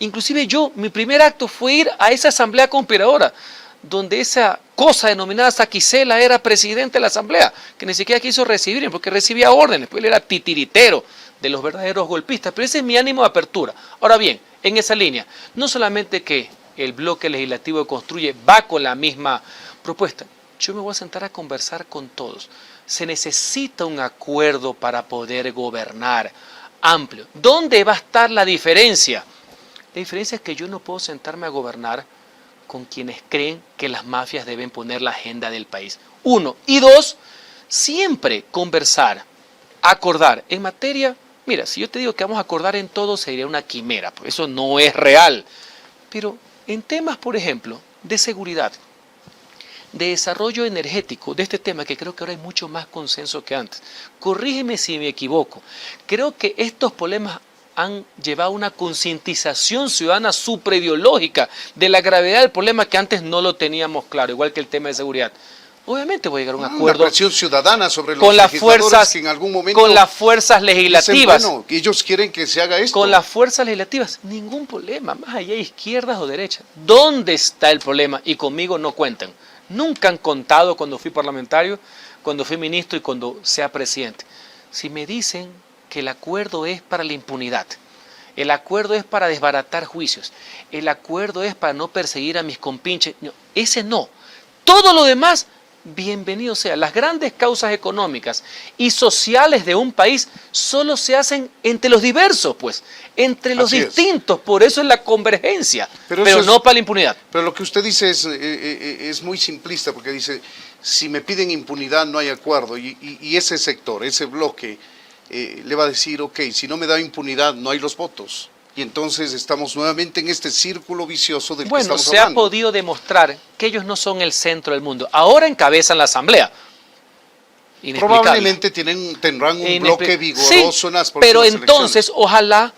Speaker 2: inclusive mi primer acto fue ir a esa asamblea conspiradora, donde esa cosa denominada Saquicela era presidente de la asamblea, que ni siquiera quiso recibir, porque recibía órdenes, pues él era titiritero de los verdaderos golpistas, pero ese es mi ánimo de apertura. Ahora bien, en esa línea, no solamente que el bloque legislativo que construye va con la misma propuesta, yo me voy a sentar a conversar con todos. Se necesita un acuerdo para poder gobernar amplio. ¿Dónde va a estar la diferencia? La diferencia es que yo no puedo sentarme a gobernar con quienes creen que las mafias deben poner la agenda del país. Uno. Y dos, siempre conversar, acordar. En materia, mira, si yo te digo que vamos a acordar en todo, sería una quimera, porque eso no es real. Pero en temas, por ejemplo, de seguridad, de desarrollo energético, de este tema, que creo que ahora hay mucho más consenso que antes. Corrígeme si me equivoco. Creo que estos problemas han llevado a una concientización ciudadana supraideológica de la gravedad del problema que antes no lo teníamos claro, igual que el tema de seguridad. Obviamente voy a llegar a un acuerdo
Speaker 1: Una presión ciudadana sobre los
Speaker 2: con las
Speaker 1: legisladores
Speaker 2: fuerzas,
Speaker 1: que en algún momento
Speaker 2: con las fuerzas legislativas.
Speaker 1: dicen, bueno, que ellos quieren que se haga esto.
Speaker 2: Con las fuerzas legislativas, ningún problema, más allá de izquierdas o derechas. ¿Dónde está el problema? Y conmigo no cuentan. Nunca han contado cuando fui parlamentario, cuando fui ministro y cuando sea presidente. Si me dicen que el acuerdo es para la impunidad, el acuerdo es para desbaratar juicios, el acuerdo es para no perseguir a mis compinches, no, ese no. Todo lo demás, bienvenido sea. Las grandes causas económicas y sociales de un país solo se hacen entre los diversos, pues, entre los distintos. Por eso es la convergencia, pero no para la impunidad.
Speaker 1: Pero lo que usted dice es muy simplista, porque dice, si me piden impunidad no hay acuerdo, y ese sector, ese bloque, le va a decir, ok, si no me da impunidad no hay los votos. Y entonces estamos nuevamente en este círculo vicioso del que estamos hablando.
Speaker 2: Bueno, se ha podido demostrar que ellos no son el centro del mundo. Ahora encabezan la asamblea.
Speaker 1: Probablemente tendrán un bloque vigoroso en las próximas
Speaker 2: pero entonces,
Speaker 1: elecciones.
Speaker 2: ojalá,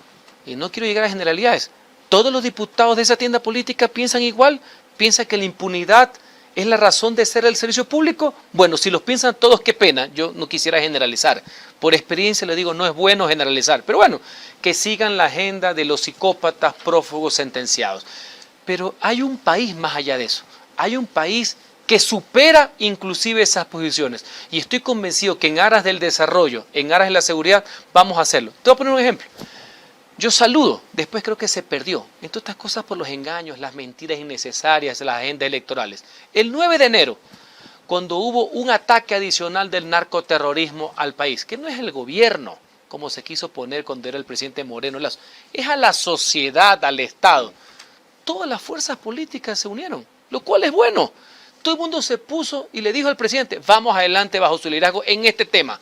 Speaker 2: y no quiero llegar a generalidades, todos los diputados de esa tienda política piensan igual, piensan que la impunidad es la razón de ser del servicio público. Bueno, si los piensan todos, qué pena, yo no quisiera generalizar. Por experiencia les digo, no es bueno generalizar, pero bueno, que sigan la agenda de los psicópatas, prófugos, sentenciados. Pero hay un país más allá de eso, hay un país que supera inclusive esas posiciones. Y estoy convencido que en aras del desarrollo, en aras de la seguridad, vamos a hacerlo. Te voy a poner un ejemplo. yo saludo, después creo que se perdió. En todas estas cosas por los engaños, las mentiras innecesarias, las agendas electorales. El 9 de enero, cuando hubo un ataque adicional del narcoterrorismo al país, que no es el gobierno, como se quiso poner cuando era el presidente Moreno Lazo, es a la sociedad, al Estado. Todas las fuerzas políticas se unieron, lo cual es bueno. Todo el mundo se puso y le dijo al presidente, vamos adelante bajo su liderazgo en este tema.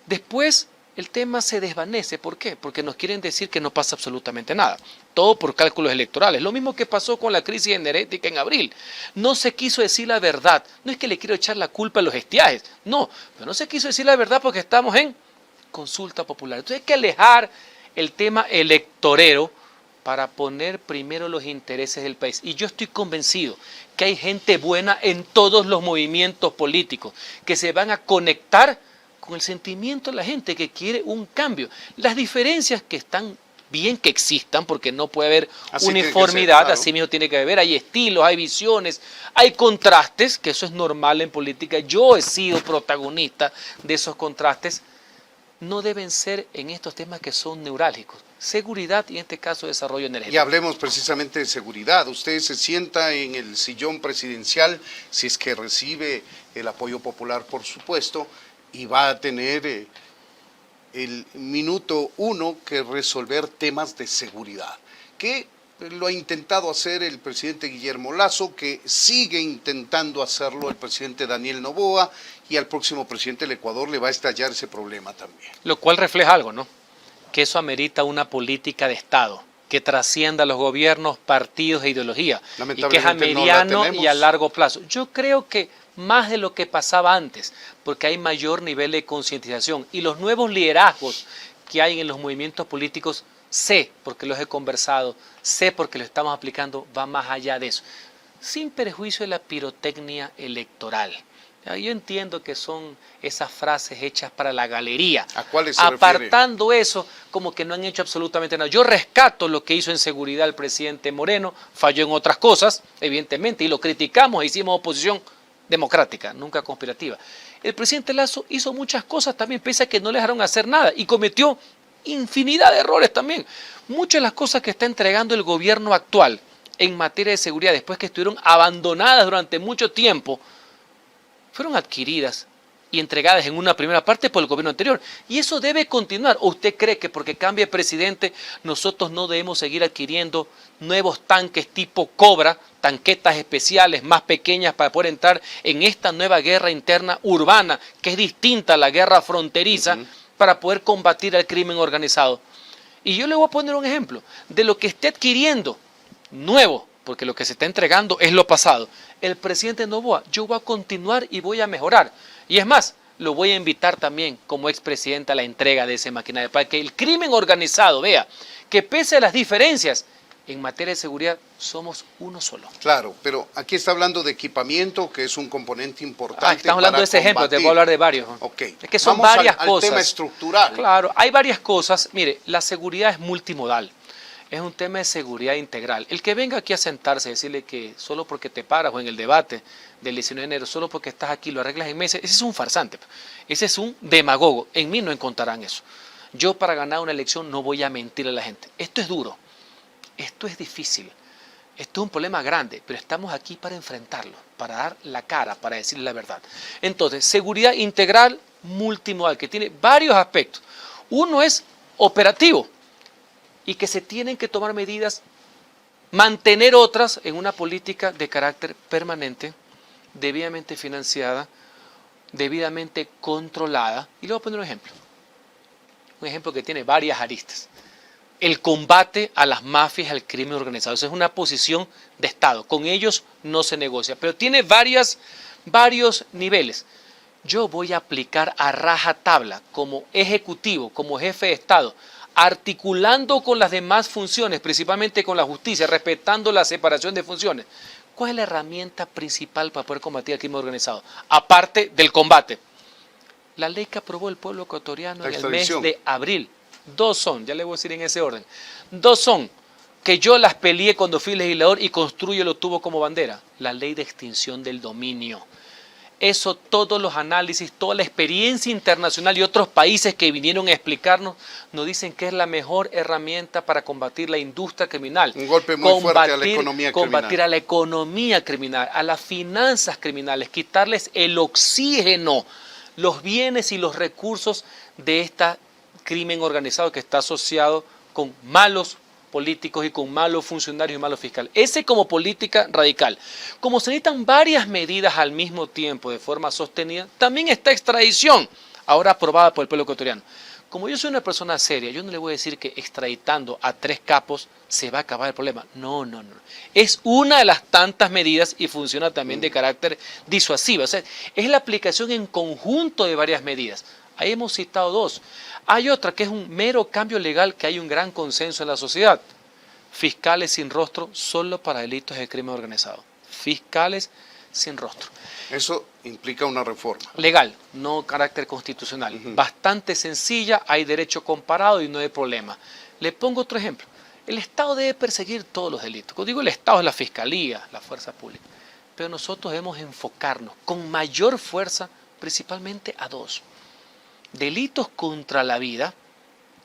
Speaker 2: Después el tema se desvanece. ¿Por qué? Porque nos quieren decir que no pasa absolutamente nada. Todo por cálculos electorales. Lo mismo que pasó con la crisis energética en abril. No se quiso decir la verdad. No es que le quiero echar la culpa a los estiajes. No, pero no se quiso decir la verdad porque estamos en consulta popular. Entonces hay que alejar el tema electorero para poner primero los intereses del país. Y yo estoy convencido que hay gente buena en todos los movimientos políticos que se van a conectar con el sentimiento de la gente que quiere un cambio. Las diferencias que están bien que existan, porque no puede haber
Speaker 1: Así
Speaker 2: uniformidad,
Speaker 1: claro.
Speaker 2: así mismo tiene que haber, hay estilos, hay visiones, hay contrastes, que eso es normal en política. Yo he sido protagonista de esos contrastes. No deben ser en estos temas que son neurálgicos. Seguridad y en este caso desarrollo energético.
Speaker 1: Y hablemos precisamente de seguridad. Usted se sienta en el sillón presidencial, si es que recibe el apoyo popular, por supuesto, y va a tener el minuto 1 que resolver temas de seguridad, que lo ha intentado hacer el presidente Guillermo Lasso, que sigue intentando hacerlo el presidente Daniel Noboa, y al próximo presidente del Ecuador le va a estallar ese problema también.
Speaker 2: Lo cual refleja algo, ¿no? Que eso amerita una política de Estado que trascienda los gobiernos, partidos e ideología, y que es a mediano y a largo plazo. Yo creo que más de lo que pasaba antes, porque hay mayor nivel de concientización y los nuevos liderazgos que hay en los movimientos políticos, sé, porque los he conversado, sé porque lo estamos aplicando, va más allá de eso, sin perjuicio de la pirotecnia electoral. Yo entiendo que son esas frases hechas para la galería.
Speaker 1: ¿A cuáles se
Speaker 2: Apartando
Speaker 1: refiere?
Speaker 2: eso, como que no han hecho absolutamente nada. Yo rescato lo que hizo en seguridad el presidente Moreno, falló en otras cosas, evidentemente, y lo criticamos e hicimos oposición democrática, nunca conspirativa. El presidente Lasso hizo muchas cosas también, pese a que no le dejaron hacer nada, y cometió infinidad de errores también. Muchas de las cosas que está entregando el gobierno actual en materia de seguridad, después que estuvieron abandonadas durante mucho tiempo, fueron adquiridas y entregadas en una primera parte por el gobierno anterior. Y eso debe continuar. ¿O usted cree que porque cambie presidente nosotros no debemos seguir adquiriendo nuevos tanques tipo Cobra, tanquetas especiales más pequeñas para poder entrar en esta nueva guerra interna urbana, que es distinta a la guerra fronteriza, para poder combatir al crimen organizado? Y yo le voy a poner un ejemplo de lo que esté adquiriendo nuevo, porque lo que se está entregando es lo pasado. El presidente Noboa, yo voy a continuar y voy a mejorar. Y es más, lo voy a invitar también como expresidente a la entrega de ese maquinario, para que el crimen organizado vea que pese a las diferencias, en materia de seguridad somos uno solo.
Speaker 1: Claro, pero aquí está hablando de equipamiento, que es un componente importante.
Speaker 2: Estamos hablando de ese ejemplo, te voy a hablar de varios.
Speaker 1: Ok.
Speaker 2: Es que son
Speaker 1: Vamos
Speaker 2: varias
Speaker 1: al
Speaker 2: cosas.
Speaker 1: tema estructural.
Speaker 2: Claro, hay varias cosas. Mire, la seguridad es multimodal. Es un tema de seguridad integral. El que venga aquí a sentarse y decirle que solo porque te paras o en el debate del 19 de enero, solo porque estás aquí lo arreglas en meses, ese es un farsante. Ese es un demagogo. En mí no encontrarán eso. Yo para ganar una elección no voy a mentir a la gente. Esto es duro. Esto es difícil. Esto es un problema grande, pero estamos aquí para enfrentarlo, para dar la cara, para decirle la verdad. Entonces, seguridad integral multimodal, que tiene varios aspectos. Uno es operativo, y que se tienen que tomar medidas, mantener otras en una política de carácter permanente, debidamente financiada, debidamente controlada. Y le voy a poner un ejemplo que tiene varias aristas. El combate a las mafias, al crimen organizado. Esa es una posición de Estado. Con ellos no se negocia, pero tiene varios niveles. Yo voy a aplicar a rajatabla como ejecutivo, como jefe de Estado, articulando con las demás funciones, principalmente con la justicia, respetando la separación de funciones. ¿Cuál es la herramienta principal para poder combatir el crimen organizado? Aparte del combate. La ley que aprobó el pueblo ecuatoriano en el mes de abril. Dos son, ya le voy a decir en ese orden. Dos son, que yo las peleé cuando fui legislador y Construyo lo tuvo como bandera. La ley de extinción del dominio. Eso todos los análisis, toda la experiencia internacional y otros países que vinieron a explicarnos nos dicen que es la mejor herramienta para combatir la industria criminal.
Speaker 1: Un golpe muy fuerte a la economía
Speaker 2: combatir
Speaker 1: criminal.
Speaker 2: a la economía criminal, a las finanzas criminales, quitarles el oxígeno, los bienes y los recursos de este crimen organizado que está asociado con malos políticos y con malos funcionarios y malos fiscales. Ese como política radical. Como se necesitan varias medidas al mismo tiempo de forma sostenida, también está extradición, ahora aprobada por el pueblo ecuatoriano. Como yo soy una persona seria, yo no le voy a decir que extraditando a 3 capos se va a acabar el problema. No, no, no. Es una de las tantas medidas y funciona también de carácter disuasivo. O sea, es la aplicación en conjunto de varias medidas. Ahí hemos citado 2. Hay otra que es un mero cambio legal que hay un gran consenso en la sociedad. Fiscales sin rostro solo para delitos de crimen organizado. Fiscales sin rostro.
Speaker 1: Eso implica una reforma.
Speaker 2: Legal, no carácter constitucional. Bastante sencilla, hay derecho comparado y no hay problema. Le pongo otro ejemplo. El Estado debe perseguir todos los delitos. Cuando digo el Estado es la Fiscalía, la Fuerza Pública. Pero nosotros debemos enfocarnos con mayor fuerza principalmente a 2. Delitos contra la vida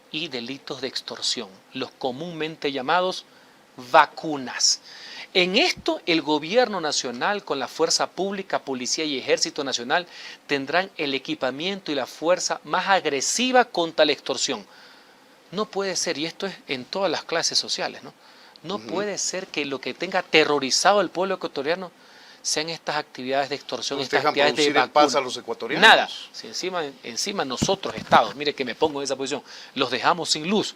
Speaker 2: y delitos de extorsión, los comúnmente llamados vacunas. En esto el gobierno nacional con la fuerza pública, policía y ejército nacional tendrán el equipamiento y la fuerza más agresiva contra la extorsión. No puede ser, y esto es en todas las clases sociales, no puede ser que lo que tenga aterrorizado al pueblo ecuatoriano sean estas actividades de extorsión, estas actividades de
Speaker 1: producir en paz a los ecuatorianos.
Speaker 2: Nada. Si encima nosotros, Estados, mire que me pongo en esa posición, los dejamos sin luz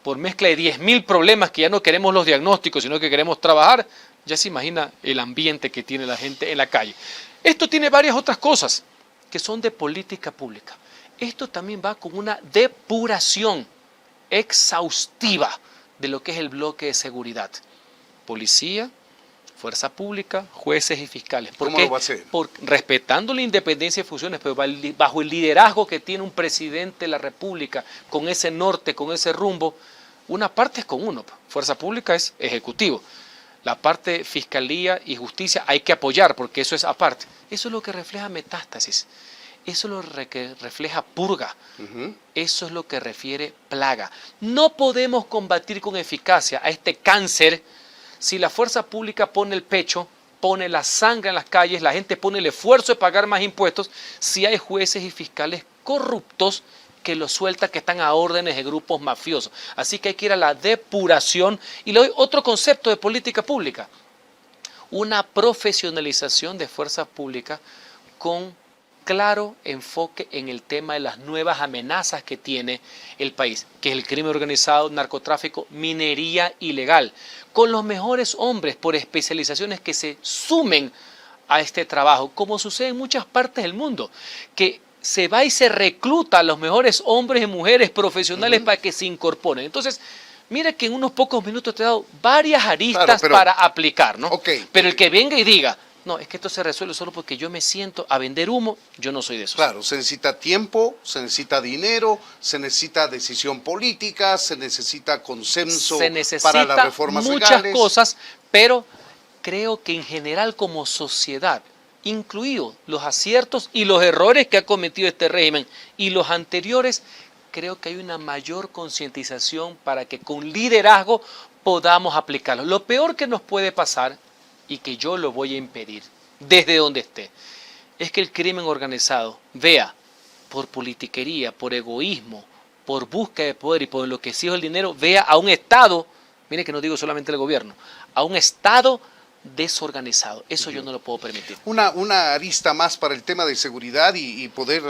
Speaker 2: por mezcla de 10.000 problemas que ya no queremos los diagnósticos, sino que queremos trabajar, ya se imagina el ambiente que tiene la gente en la calle. Esto tiene varias otras cosas que son de política pública. Esto también va con una depuración exhaustiva de lo que es el bloque de seguridad. Policía, fuerza pública, jueces y fiscales. ¿Por
Speaker 1: ¿Cómo
Speaker 2: qué?
Speaker 1: lo va a hacer?
Speaker 2: Respetando la independencia de funciones, pero bajo el liderazgo que tiene un presidente de la República, con ese norte, con ese rumbo. Una parte es con uno, fuerza pública es ejecutivo. La parte fiscalía y justicia hay que apoyar porque eso es aparte. Eso es lo que refleja metástasis. Eso es lo que refleja purga. Eso es lo que refiere plaga. No podemos combatir con eficacia a este cáncer si la fuerza pública pone el pecho, pone la sangre en las calles, la gente pone el esfuerzo de pagar más impuestos, si hay jueces y fiscales corruptos que los sueltan, que están a órdenes de grupos mafiosos. Así que hay que ir a la depuración. Y le doy otro concepto de política pública. Una profesionalización de fuerza pública con claro enfoque en el tema de las nuevas amenazas que tiene el país, que es el crimen organizado, narcotráfico, minería ilegal, con los mejores hombres por especializaciones que se sumen a este trabajo, como sucede en muchas partes del mundo, que se va y se recluta a los mejores hombres y mujeres profesionales para que se incorporen. Entonces, mira que en unos pocos minutos te he dado varias aristas para aplicar, ¿no?
Speaker 1: Okay.
Speaker 2: Pero el que venga y diga, no, es que esto se resuelve solo porque yo me siento a vender humo, yo no soy de esos.
Speaker 1: Claro, se necesita tiempo, se necesita dinero, se necesita decisión política, se necesita consenso para las reformas
Speaker 2: muchas
Speaker 1: legales.
Speaker 2: cosas, pero creo que en general como sociedad, incluidos los aciertos y los errores que ha cometido este régimen y los anteriores, creo que hay una mayor concientización para que con liderazgo podamos aplicarlo. Lo peor que nos puede pasar, y que yo lo voy a impedir desde donde esté, es que el crimen organizado vea por politiquería, por egoísmo, por búsqueda de poder y por enloquecido el dinero, vea a un Estado, mire que no digo solamente el gobierno, a un Estado desorganizado. Eso yo no lo puedo permitir.
Speaker 1: Una arista más para el tema de seguridad y poder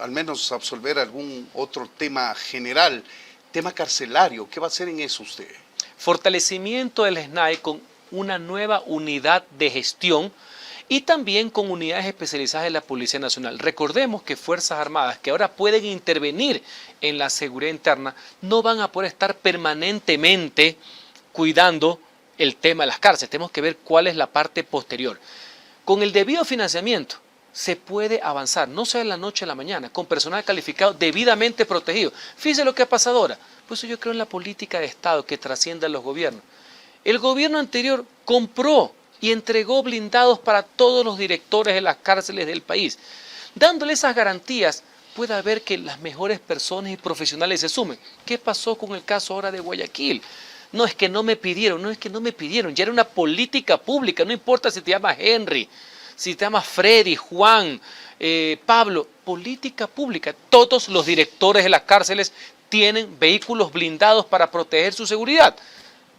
Speaker 1: al menos absolver algún otro tema general, tema carcelario. ¿Qué va a hacer en eso usted?
Speaker 2: Fortalecimiento del SNAI con una nueva unidad de gestión y también con unidades especializadas de la Policía Nacional. Recordemos que Fuerzas Armadas, que ahora pueden intervenir en la seguridad interna, no van a poder estar permanentemente cuidando el tema de las cárceles. Tenemos que ver cuál es la parte posterior. Con el debido financiamiento se puede avanzar, no sea de la noche a la mañana, con personal calificado debidamente protegido. Fíjese lo que ha pasado ahora. Por eso yo creo en la política de Estado que trascienda a los gobiernos. El gobierno anterior compró y entregó blindados para todos los directores de las cárceles del país. Dándole esas garantías, puede haber que las mejores personas y profesionales se sumen. ¿Qué pasó con el caso ahora de Guayaquil? No es que no me pidieron, ya era una política pública, no importa si te llamas Henry, si te llamas Freddy, Juan, Pablo, política pública. Todos los directores de las cárceles tienen vehículos blindados para proteger su seguridad.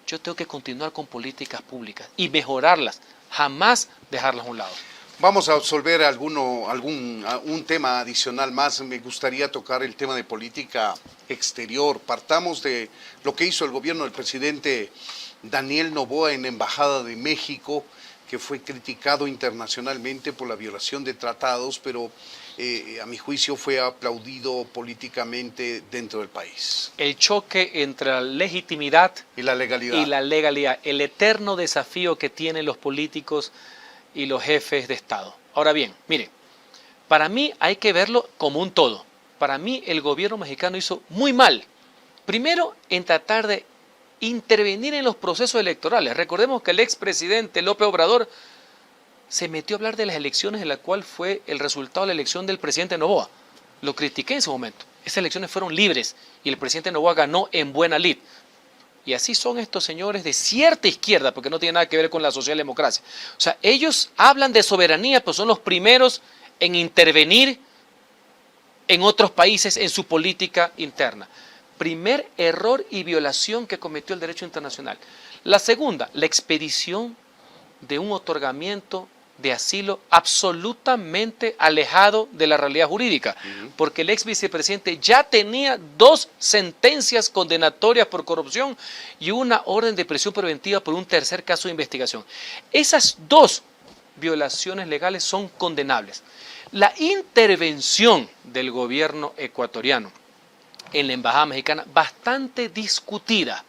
Speaker 2: Yo tengo que continuar con políticas públicas y mejorarlas, jamás dejarlas a un lado.
Speaker 1: Vamos a absolver un tema adicional más. Me gustaría tocar el tema de política exterior. Partamos de lo que hizo el gobierno del presidente Daniel Noboa en la Embajada de México, que fue criticado internacionalmente por la violación de tratados, pero a mi juicio fue aplaudido políticamente dentro del país.
Speaker 2: El choque entre la legitimidad
Speaker 1: y la legalidad.
Speaker 2: El eterno desafío que tienen los políticos y los jefes de Estado. Ahora bien, mire, para mí hay que verlo como un todo. Para mí el gobierno mexicano hizo muy mal. Primero, en tratar de intervenir en los procesos electorales. Recordemos que el expresidente López Obrador se metió a hablar de las elecciones en la cual fue el resultado de la elección del presidente Noboa. Lo critiqué en ese momento. Esas elecciones fueron libres y el presidente Noboa ganó en buena lid. Y así son estos señores de cierta izquierda, porque no tiene nada que ver con la socialdemocracia. O sea, ellos hablan de soberanía, pero son los primeros en intervenir en otros países en su política interna. Primer error y violación que cometió el derecho internacional. La segunda, la expedición de un otorgamiento de asilo absolutamente alejado de la realidad jurídica, porque el ex vicepresidente ya tenía 2 sentencias condenatorias por corrupción y una orden de prisión preventiva por un tercer caso de investigación. Esas 2 violaciones legales son condenables. La intervención del gobierno ecuatoriano en la embajada mexicana, bastante discutida,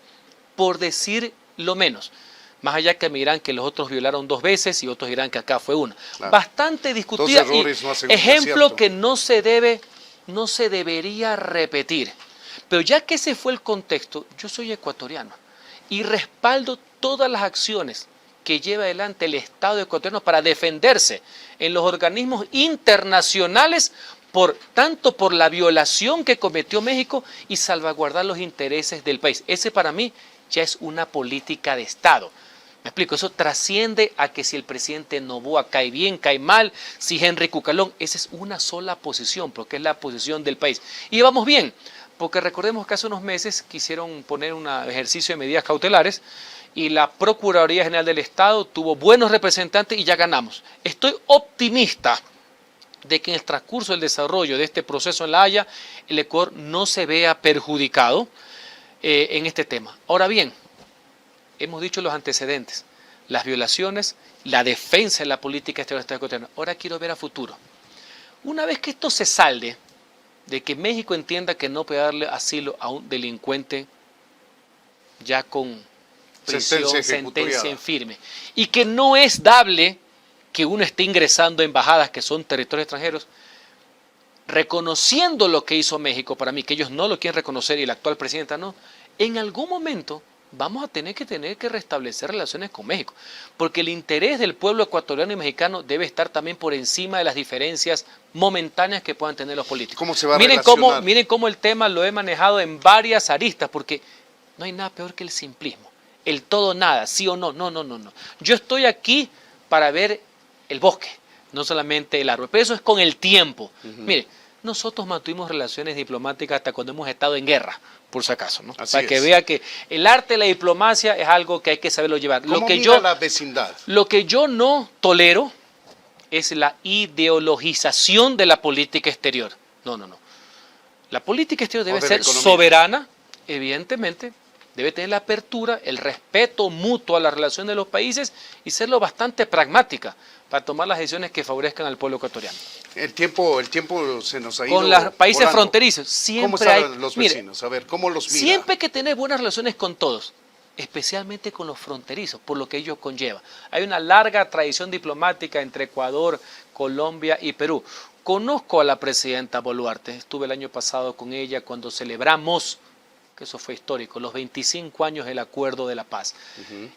Speaker 2: por decir lo menos. Más allá que me dirán que los otros violaron 2 veces y otros dirán que acá fue una. Claro. Bastante discutida y ejemplo que no se debería repetir. Pero ya que ese fue el contexto, yo soy ecuatoriano y respaldo todas las acciones que lleva adelante el Estado ecuatoriano para defenderse en los organismos internacionales tanto por la violación que cometió México y salvaguardar los intereses del país. Ese para mí ya es una política de Estado. Me explico, eso trasciende a que si el presidente Noboa cae bien, cae mal, si Henry Cucalón, esa es una sola posición, porque es la posición del país. Y vamos bien, porque recordemos que hace unos meses quisieron poner un ejercicio de medidas cautelares y la Procuraduría General del Estado tuvo buenos representantes y ya ganamos. Estoy optimista de que en el transcurso del desarrollo de este proceso en La Haya, el Ecuador no se vea perjudicado en este tema. Ahora bien, hemos dicho los antecedentes, las violaciones, la defensa de la política exterior del Estado ecuatoriano. Ahora quiero ver a futuro. Una vez que esto se salde, de que México entienda que no puede darle asilo a un delincuente ya con prisión, sentencia en firme, y que no es dable que uno esté ingresando a embajadas que son territorios extranjeros, reconociendo lo que hizo México para mí, que ellos no lo quieren reconocer y el actual presidente no, en algún momento vamos a tener que restablecer relaciones con México, porque el interés del pueblo ecuatoriano y mexicano debe estar también por encima de las diferencias momentáneas que puedan tener los políticos.
Speaker 1: ¿Cómo se va a relacionar?
Speaker 2: Miren cómo el tema lo he manejado en varias aristas, porque no hay nada peor que el simplismo, el todo nada, sí o no, no. Yo estoy aquí para ver el bosque, no solamente el árbol, pero eso es con el tiempo. Mire, nosotros mantuvimos relaciones diplomáticas hasta cuando hemos estado en guerra, por si acaso, ¿no? Para que vea que el arte de la diplomacia es algo que hay que saberlo llevar.
Speaker 1: ¿Cómo mira la vecindad?
Speaker 2: Lo que yo no tolero es la ideologización de la política exterior. No. La política exterior debe ser soberana, evidentemente, debe tener la apertura, el respeto mutuo a la relación de los países y serlo bastante pragmática para tomar las decisiones que favorezcan al pueblo ecuatoriano.
Speaker 1: El tiempo se nos ha ido
Speaker 2: con los países
Speaker 1: volando.
Speaker 2: Fronterizos. Siempre
Speaker 1: ¿Cómo están los vecinos? A ver, ¿cómo los mira?
Speaker 2: Siempre hay que tener buenas relaciones con todos, especialmente con los fronterizos, por lo que ello conlleva. Hay una larga tradición diplomática entre Ecuador, Colombia y Perú. Conozco a la presidenta Boluarte, estuve el año pasado con ella cuando celebramos que eso fue histórico, los 25 años del Acuerdo de la Paz.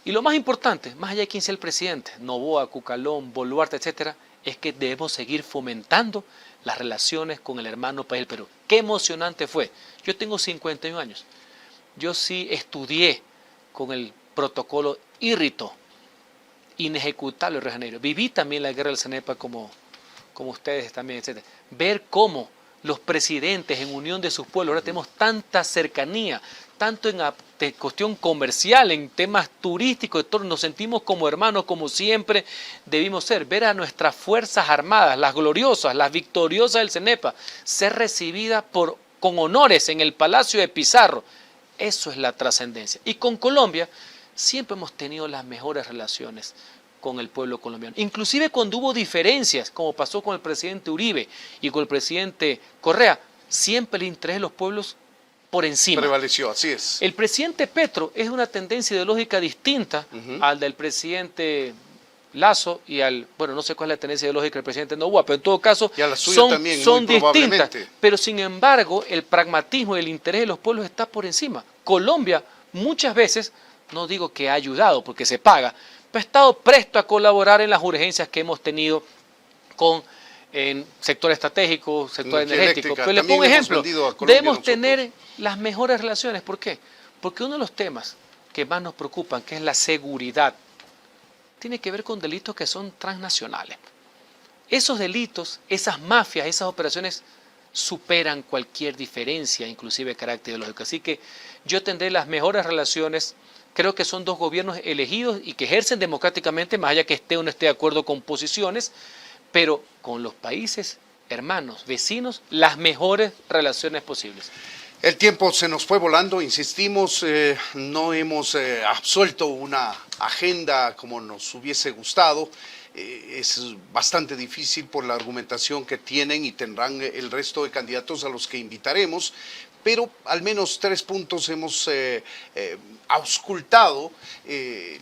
Speaker 2: Y lo más importante, más allá de quién sea el presidente, Noboa, Cucalón, Boluarte, etcétera, es que debemos seguir fomentando las relaciones con el hermano país del Perú. Qué emocionante fue. Yo tengo 51 años. Yo sí estudié con el protocolo Irrito, inejecutable en Río de Janeiro. Viví también la guerra del Cenepa como ustedes también, etcétera. Ver cómo los presidentes en unión de sus pueblos, ahora tenemos tanta cercanía, tanto en la cuestión comercial, en temas turísticos, nos sentimos como hermanos, como siempre debimos ser. Ver a nuestras Fuerzas Armadas, las gloriosas, las victoriosas del Cenepa, ser recibidas con honores en el Palacio de Pizarro. Eso es la trascendencia. Y con Colombia siempre hemos tenido las mejores relaciones con el pueblo colombiano. Inclusive cuando hubo diferencias, como pasó con el presidente Uribe y con el presidente Correa, siempre el interés de los pueblos por encima.
Speaker 1: Prevaleció, así es.
Speaker 2: El presidente Petro es una tendencia ideológica distinta al del presidente Lasso y bueno, no sé cuál es la tendencia ideológica del presidente Noboa, pero en todo caso son distintas. Pero sin embargo, el pragmatismo y el interés de los pueblos está por encima. Colombia muchas veces, no digo que ha ayudado porque se paga, pero ha estado presto a colaborar en las urgencias que hemos tenido en sector estratégico, sector energético. Pero le pongo un ejemplo, debemos tener las mejores relaciones. ¿Por qué? Porque uno de los temas que más nos preocupan, que es la seguridad, tiene que ver con delitos que son transnacionales. Esos delitos, esas mafias, esas operaciones superan cualquier diferencia, inclusive de carácter ideológico. Así que yo tendré las mejores relaciones. Creo que son dos gobiernos elegidos y que ejercen democráticamente, más allá que esté o no esté de acuerdo con posiciones, pero con los países hermanos, vecinos, las mejores relaciones posibles.
Speaker 1: El tiempo se nos fue volando, insistimos, no hemos absuelto una agenda como nos hubiese gustado. Es bastante difícil por la argumentación que tienen y tendrán el resto de candidatos a los que invitaremos, pero al menos 3 puntos hemos auscultado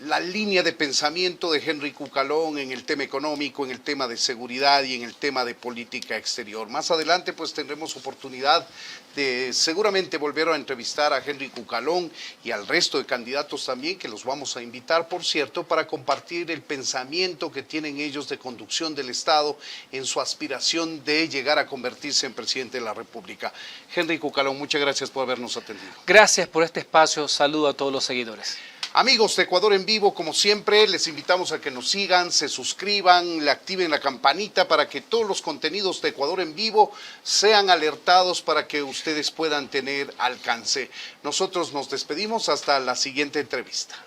Speaker 1: la línea de pensamiento de Henry Cucalón en el tema económico, en el tema de seguridad y en el tema de política exterior. Más adelante pues tendremos oportunidad de seguramente volver a entrevistar a Henry Cucalón y al resto de candidatos también, que los vamos a invitar, por cierto, para compartir el pensamiento que tienen ellos de conducción del Estado en su aspiración de llegar a convertirse en presidente de la República. Henry Cucalón, muchas gracias por habernos atendido.
Speaker 2: Gracias por este espacio, saludo a todos los seguidores.
Speaker 1: Amigos de Ecuador en Vivo, como siempre, les invitamos a que nos sigan, se suscriban, le activen la campanita para que todos los contenidos de Ecuador en Vivo sean alertados para que ustedes puedan tener alcance. Nosotros nos despedimos hasta la siguiente entrevista.